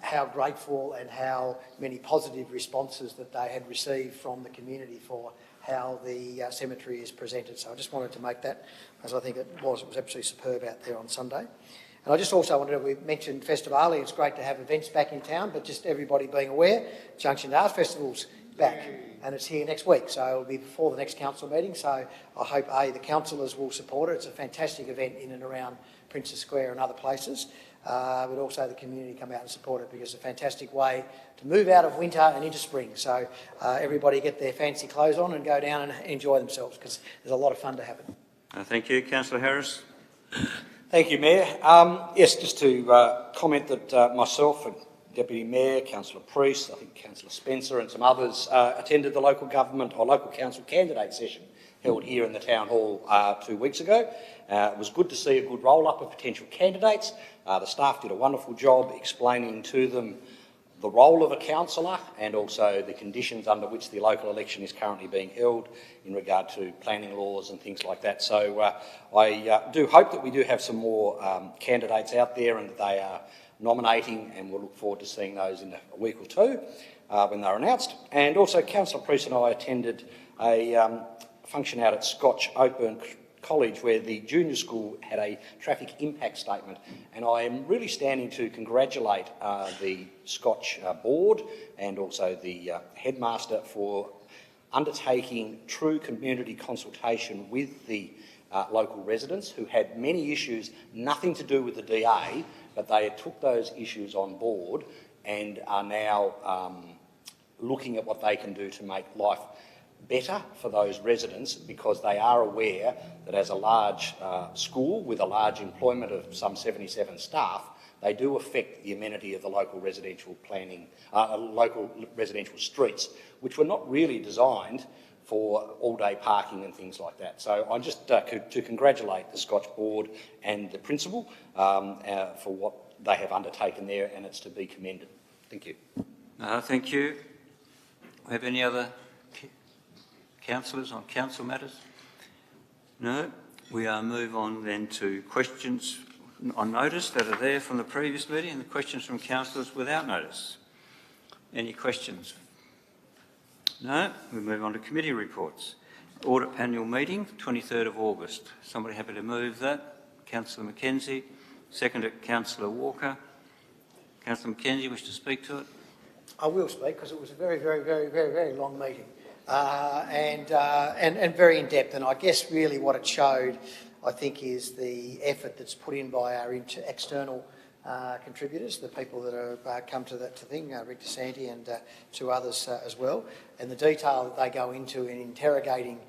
how grateful and how many positive responses that they had received from the community for how the cemetery is presented. So I just wanted to make that, as I think it was absolutely superb out there on Sunday. And I just also wanted to, we mentioned Festivale, it's great to have events back in town, but just everybody being aware, Junction Art Festival's back and it's here next week, so it'll be before the next council meeting, so I hope the councillors will support it. It's a fantastic event in and around Princess Square and other places, but also the community come out and support it because it's a fantastic way to move out of winter and into spring. So everybody get their fancy clothes on and go down and enjoy themselves because there's a lot of fun to happen. Thank you. Councillor Harris. Thank you, Mayor. Yes, just to comment that myself and Deputy Mayor, Councillor Priest, I think Councillor Spencer and some others attended the local government or local council candidate session held here in the Town Hall 2 weeks ago. It was good to see a good roll-up of potential candidates. The staff did a wonderful job explaining to them the role of a councillor and also the conditions under which the local election is currently being held in regard to planning laws and things like that. So I do hope that we do have some more candidates out there and that they are nominating, and we'll look forward to seeing those in a week or two when they're announced. And also Councillor Priest and I attended a function out at Scotch Oakburn College where the junior school had a traffic impact statement, and I am really standing to congratulate the Scotch board and also the headmaster for undertaking true community consultation with the local residents who had many issues, nothing to do with the DA, but they took those issues on board and are now looking at what they can do to make life better for those residents, because they are aware that as a large school with a large employment of some 77 staff, they do affect the amenity of the local residential planning, local residential streets, which were not really designed for all-day parking and things like that. So I'm just to congratulate the Scotch board and the principal for what they have undertaken there, and it's to be commended. Thank you. Thank you. We have any other councillors on council matters? No? We move on then to questions on notice that are there from the previous meeting and the questions from councillors without notice. Any questions? No? We move on to committee reports. Audit panel meeting, 23rd of August. Somebody happy to move that? Councillor Mackenzie. Seconded, Councillor Walker. Councillor Mackenzie, wish to speak to it? I will speak because it was a very, very, very, very, very long meeting. And very in-depth, and I guess really what it showed, I think, is the effort that's put in by our external contributors, the people that have come to the thing, Rick DeSanti and two others as well, and the detail that they go into in interrogating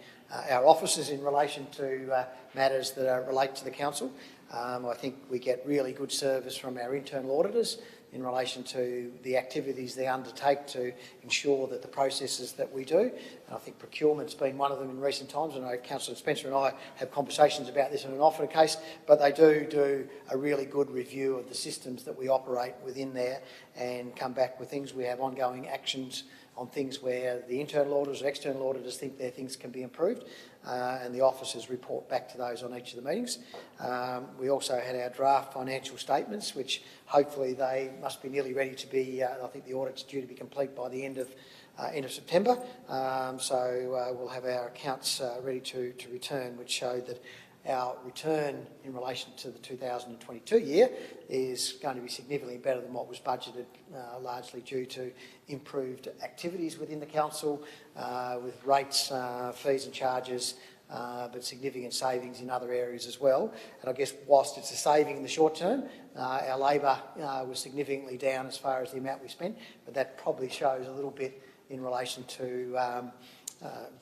our officers in relation to matters that relate to the council. I think we get really good service from our internal auditors in relation to the activities they undertake to ensure that the processes that we do, and I think procurement's been one of them in recent times. I know Councillor Spencer and I have conversations about this in an often case, but they do a really good review of the systems that we operate within there and come back with things. We have ongoing actions on things where the internal auditors or external auditors think their things can be improved, and the officers report back to those on each of the meetings. We also had our draft financial statements, which hopefully they must be nearly ready to be, I think the audit's due to be complete by the end of September. So we'll have our accounts ready to return, which show that our return in relation to the 2022 year is going to be significantly better than what was budgeted, largely due to improved activities within the council, with rates, fees and charges, but significant savings in other areas as well. And I guess whilst it's a saving in the short term, our labour was significantly down as far as the amount we spent, but that probably shows a little bit in relation to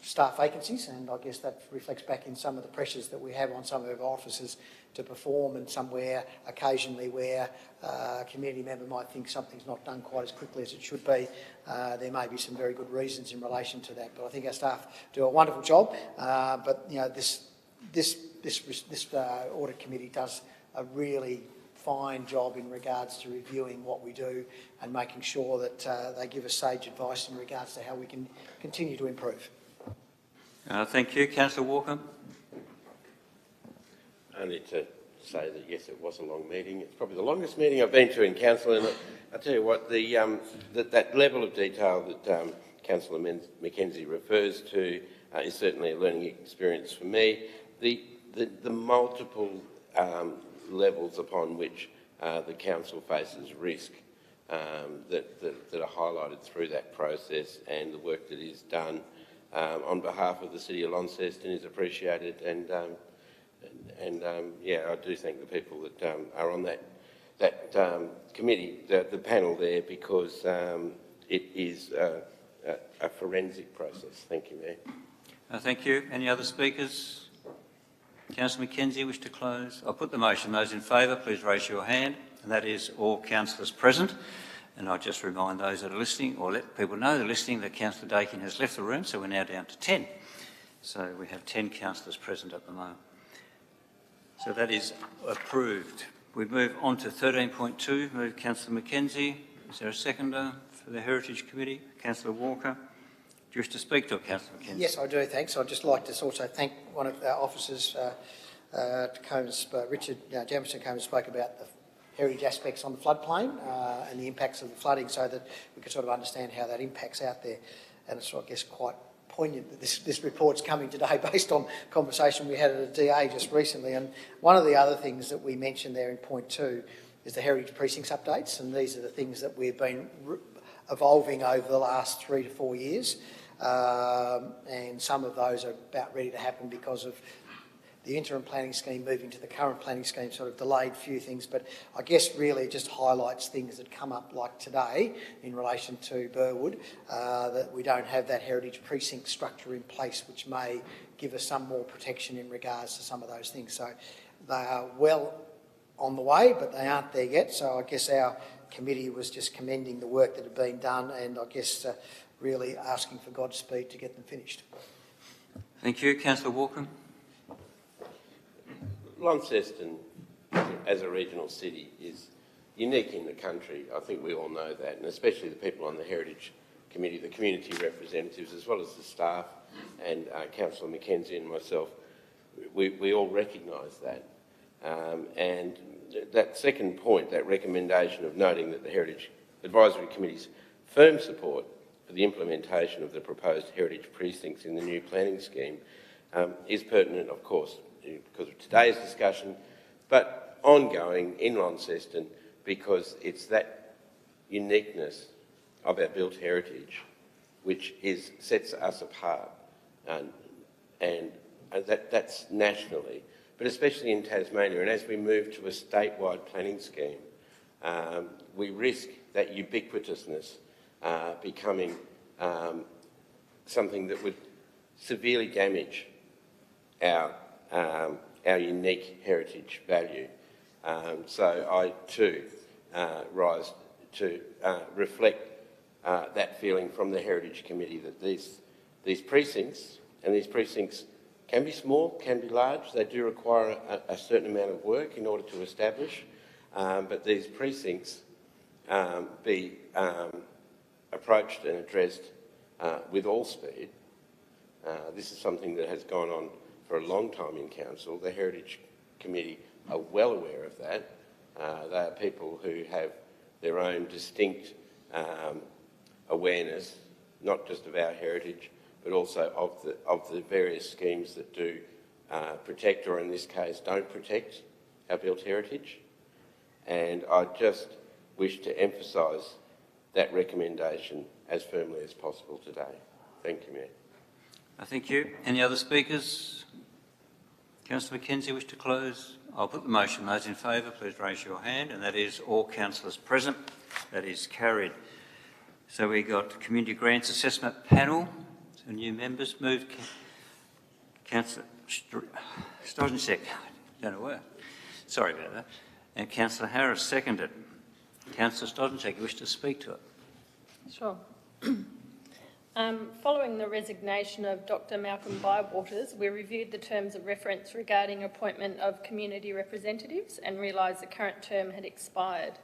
staff vacancies, and I guess that reflects back in some of the pressures that we have on some of our officers to perform, and somewhere occasionally where a community member might think something's not done quite as quickly as it should be. There may be some very good reasons in relation to that, but I think our staff do a wonderful job. But you know, this audit committee does a really fine job in regards to reviewing what we do and making sure that they give us sage advice in regards to how we can continue to improve. Thank you. Councillor Walker. Only to say that yes, it was a long meeting. It's probably the longest meeting I've been to in council, and I tell you what, that level of detail that Councillor Mackenzie refers to is certainly a learning experience for me. The multiple levels upon which the council faces risk that are highlighted through that process, and the work that is done on behalf of the City of Launceston is appreciated, and yeah, I do thank the people that are on that committee, the panel there, because it is a forensic process. Thank you, Mayor. Thank you. Any other speakers? Councillor Mackenzie, wish to close? I'll put the motion. Those in favour, please raise your hand. And that is all councillors present. And I'll just remind those that are listening, or let people know they're listening, that Councillor Dakin has left the room, so we're now down to 10. So we have 10 councillors present at the moment. So that is approved. We move on to 13.2. Move Councillor Mackenzie. Is there a seconder for the Heritage Committee? Councillor Walker. Do you wish to speak to it, Councillor Mackenzie? Yes, I do, thanks. I'd just like to also thank one of our officers, Richard Jamison Combs, spoke about the heritage aspects on the floodplain and the impacts of the flooding, so that we could sort of understand how that impacts out there. And it's, I guess, quite poignant that this report's coming today based on conversation we had at a DA just recently. And one of the other things that we mentioned there in point 2 is the heritage precincts updates, and these are the things that we've been evolving over the last 3 to 4 years. And some of those are about ready to happen because of the interim planning scheme moving to the current planning scheme sort of delayed a few things, but I guess really it just highlights things that come up like today in relation to Burwood, that we don't have that heritage precinct structure in place, which may give us some more protection in regards to some of those things. So they are well on the way, but they aren't there yet. So I guess our committee was just commending the work that had been done, and I guess really asking for Godspeed to get them finished. Thank you. Councillor Walker. Launceston, as a regional city, is unique in the country. I think we all know that, and especially the people on the Heritage Committee, the community representatives, as well as the staff, and Councillor Mackenzie and myself, we all recognise that. And that second point, that recommendation of noting that the Heritage Advisory Committee's firm support for the implementation of the proposed heritage precincts in the new planning scheme is pertinent, of course, because of today's discussion, but ongoing in Launceston, because it's that uniqueness of our built heritage which sets us apart, and that's nationally, but especially in Tasmania. And as we move to a statewide planning scheme, we risk that ubiquitousness becoming something that would severely damage our unique heritage value. So I too rise to reflect that feeling from the Heritage Committee, that these precincts, and these precincts can be small, can be large, they do require a certain amount of work in order to establish, but these precincts be approached and addressed with all speed. This is something that has gone on for a long time in Council. The Heritage Committee are well aware of that. They are people who have their own distinct awareness, not just of our heritage, but also of the various schemes that do protect, or in this case don't protect, our built heritage. And I just wish to emphasise that recommendation as firmly as possible today. Thank you, Mayor. Thank you. Any other speakers? Councillor Mackenzie, wish to close? I'll put the motion. Those in favour, please raise your hand, and that is all councillors present. That is carried. So we got Community Grants Assessment Panel. So new members. Moved Councillor Stodnicek. Don't know where. Sorry about that. And Councillor Harris seconded. Councillor Stodnicek, you wish to speak to it? Sure. Following the resignation of Dr. Malcolm Bywaters, we reviewed the terms of reference regarding appointment of community representatives and realised the current term had expired.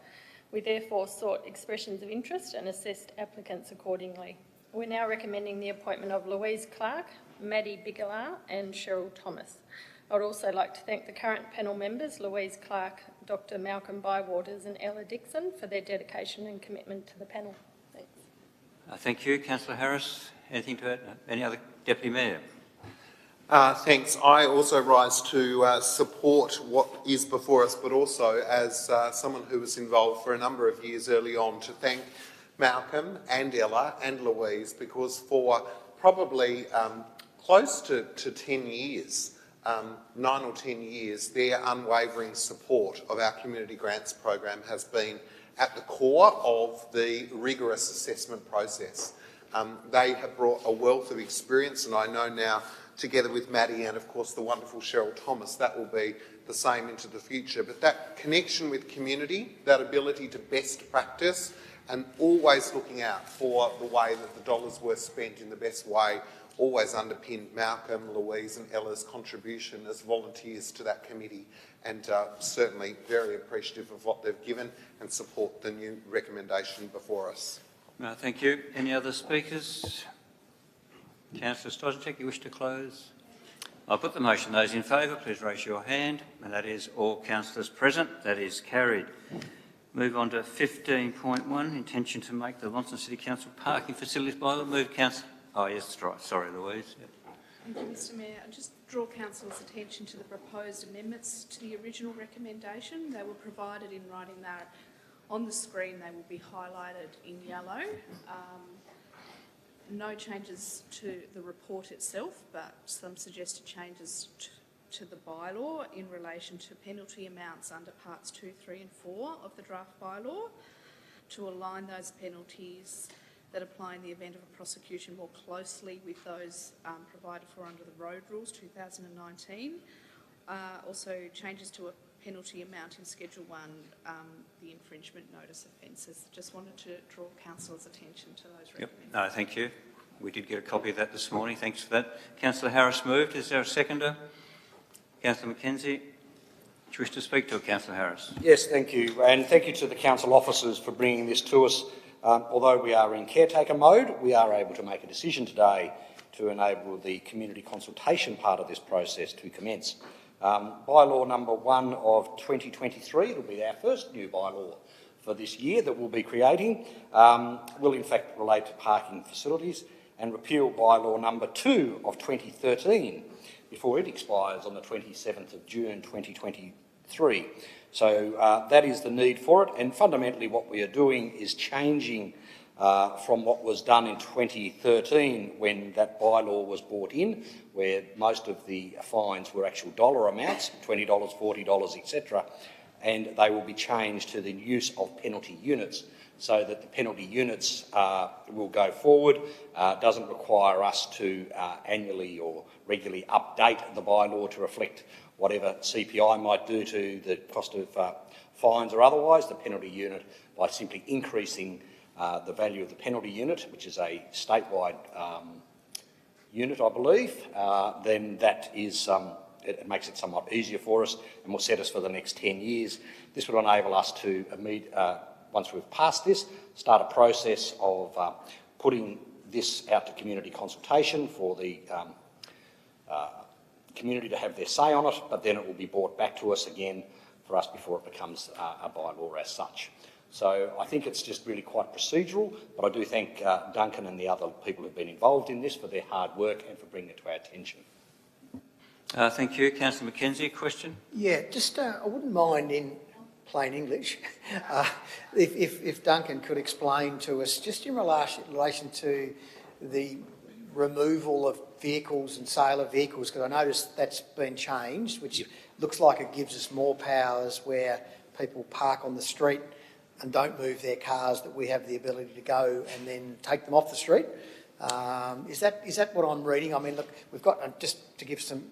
We therefore sought expressions of interest and assessed applicants accordingly. We're now recommending the appointment of Louise Clark, Maddie Bigelow and Cheryl Thomas. I would also like to thank the current panel members, Louise Clark, Dr. Malcolm Bywaters and Ella Dixon, for their dedication and commitment to the panel. Thanks. Thank you. Councillor Harris, anything to add? Any other Deputy Mayor? Thanks. I also rise to support what is before us, but also as someone who was involved for a number of years early on, to thank Malcolm and Ella and Louise, because for probably close to 10 years, 9 or 10 years, their unwavering support of our community grants program has been at the core of the rigorous assessment process. They have brought a wealth of experience, and I know now, together with Maddie and of course the wonderful Cheryl Thomas, that will be the same into the future. But that connection with community, that ability to best practice, and always looking out for the way that the dollars were spent in the best way, always underpinned Malcolm, Louise and Ella's contribution as volunteers to that committee, and certainly very appreciative of what they've given and support the new recommendation before us. Thank you. Any other speakers? Councillor Stojanczyk, you wish to close? I'll put the motion. Those in favour, please raise your hand. And that is all councillors present. That is carried. Move on to 15.1, intention to make the Launceston City Council parking facilities bylaw. Move, Councillor. Oh, yes, right. Sorry, Louise. Thank you, Mr Mayor. I just draw councillors' attention to the proposed amendments to the original recommendation. They were provided in writing there. On the screen, they will be highlighted in yellow. No changes to the report itself, but some suggested changes to the bylaw in relation to penalty amounts under parts 2, 3 and 4 of the draft bylaw to align those penalties that apply in the event of a prosecution more closely with those provided for under the Road Rules 2019. Also changes to a penalty amount in Schedule 1, the infringement notice offences. Just wanted to draw councillors' attention to those recommendations. No, thank you. We did get a copy of that this morning. Thanks for that. Councillor Harris moved. Is there a seconder? Councillor Mackenzie, do you wish to speak to it, Councillor Harris? Yes, thank you. And thank you to the council officers for bringing this to us. Although we are in caretaker mode, we are able to make a decision today to enable the community consultation part of this process to commence. Bylaw number 1 of 2023, it'll be our first new bylaw for this year that we'll be creating, will in fact relate to parking facilities, and repeal bylaw number 2 of 2013 before it expires on the 27th of June 2023. So that is the need for it, and fundamentally what we are doing is changing from what was done in 2013 when that bylaw was brought in, where most of the fines were actual dollar amounts, $20, $40, etc., and they will be changed to the use of penalty units, so that the penalty units will go forward. Doesn't require us to annually or regularly update the bylaw to reflect whatever CPI might do to the cost of fines or otherwise. The penalty unit, by simply increasing the value of the penalty unit, which is a statewide unit, I believe, then that is it makes it somewhat easier for us and will set us for the next 10 years. This would enable us to, once we've passed this, start a process of putting this out to community consultation for the community to have their say on it, but then it will be brought back to us again for us before it becomes a bylaw as such. So I think it's just really quite procedural, but I do thank Duncan and the other people who've been involved in this for their hard work and for bringing it to our attention. Thank you. Councillor Mackenzie, a question? Yeah, just I wouldn't mind in plain English if Duncan could explain to us, just in relation to the removal of vehicles and sale of vehicles, because I noticed that's been changed, which looks like it gives us more powers where people park on the street and don't move their cars, that we have the ability to go and then take them off the street. Is that what I'm reading? I mean, look, we've got, just to give some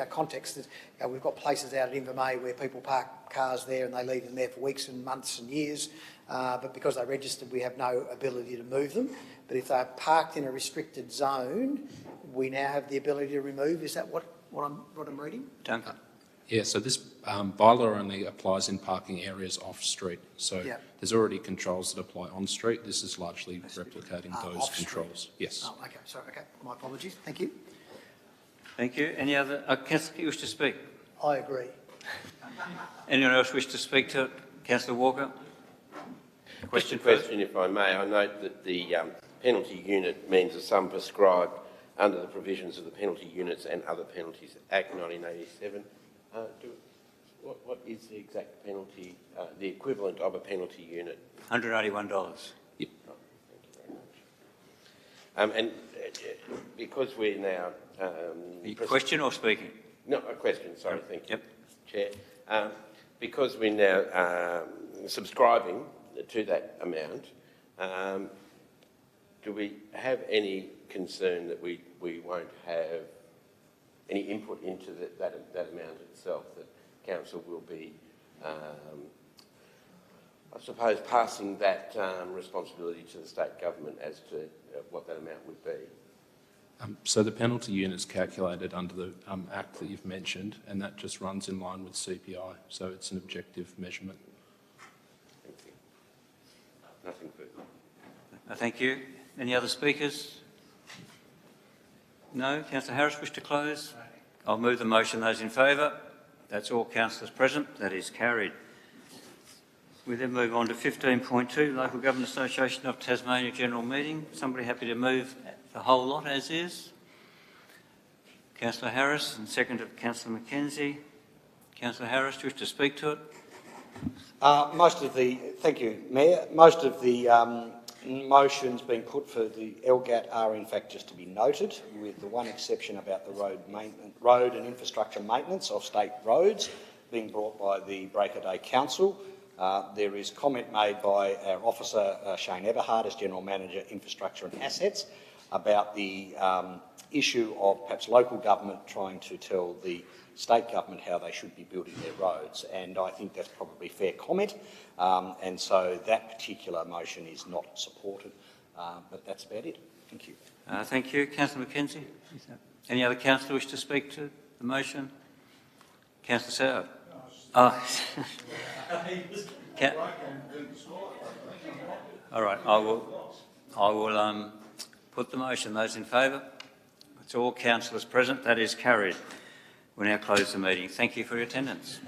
context, we've got places out at Invermay where people park cars there and they leave them there for weeks and months and years, but because they're registered we have no ability to move them. But if they're parked in a restricted zone, we now have the ability to remove. Is that what I'm reading? Duncan. Yeah, so this bylaw only applies in parking areas off-street. So there's already controls that apply on-street. This is largely replicating those controls. Yes. Oh, okay. Sorry. Okay. My apologies. Thank you. Thank you. Any other? Councillor, you wish to speak? I agree. Anyone else wish to speak to it? Councillor Walker? Just a question, if I may. I note that the penalty unit means a sum prescribed under the provisions of the Penalty Units and Other Penalties Act 1987. What is the exact penalty, the equivalent of a penalty unit? $181. Yep. Oh, thank you very much. And because we're now... question or speaking? No, a question, sorry, thank you, Yep. Chair. Because we're now subscribing to that amount, do we have any concern that we won't have any input into that amount itself, that Council will be, I suppose, passing that responsibility to the state government as to what that amount would be? So the penalty unit is calculated under the Act that you've mentioned, and that just runs in line with CPI, so it's an objective measurement. Thank you. Nothing further. Thank you. Any other speakers? No? Councillor Harris, wish to close? I'll move the motion. Those in favour? That's all councillors present. That is carried. We then move on to 15.2, Local Government Association of Tasmania General Meeting. Somebody happy to move the whole lot as is? Councillor Harris, and second of Councillor McKenzie. Councillor Harris, do you wish to speak to it? Thank you, Mayor. Most of the motions being put for the LGAT are in fact just to be noted, with the one exception about the road and infrastructure maintenance of state roads being brought by the Break of Day Council. There is comment made by our officer, Shane Everhart, as General Manager, Infrastructure and Assets, about the issue of perhaps local government trying to tell the state government how they should be building their roads, and I think that's probably fair comment, and so that particular motion is not supported, but that's about it. Thank you. Thank you. Councillor McKenzie? Any other councillor wish to speak to the motion? Councillor Sauer? Oh. All right, I will put the motion. Those in favour? It's all councillors present. That is carried. We now close the meeting. Thank you for your attendance.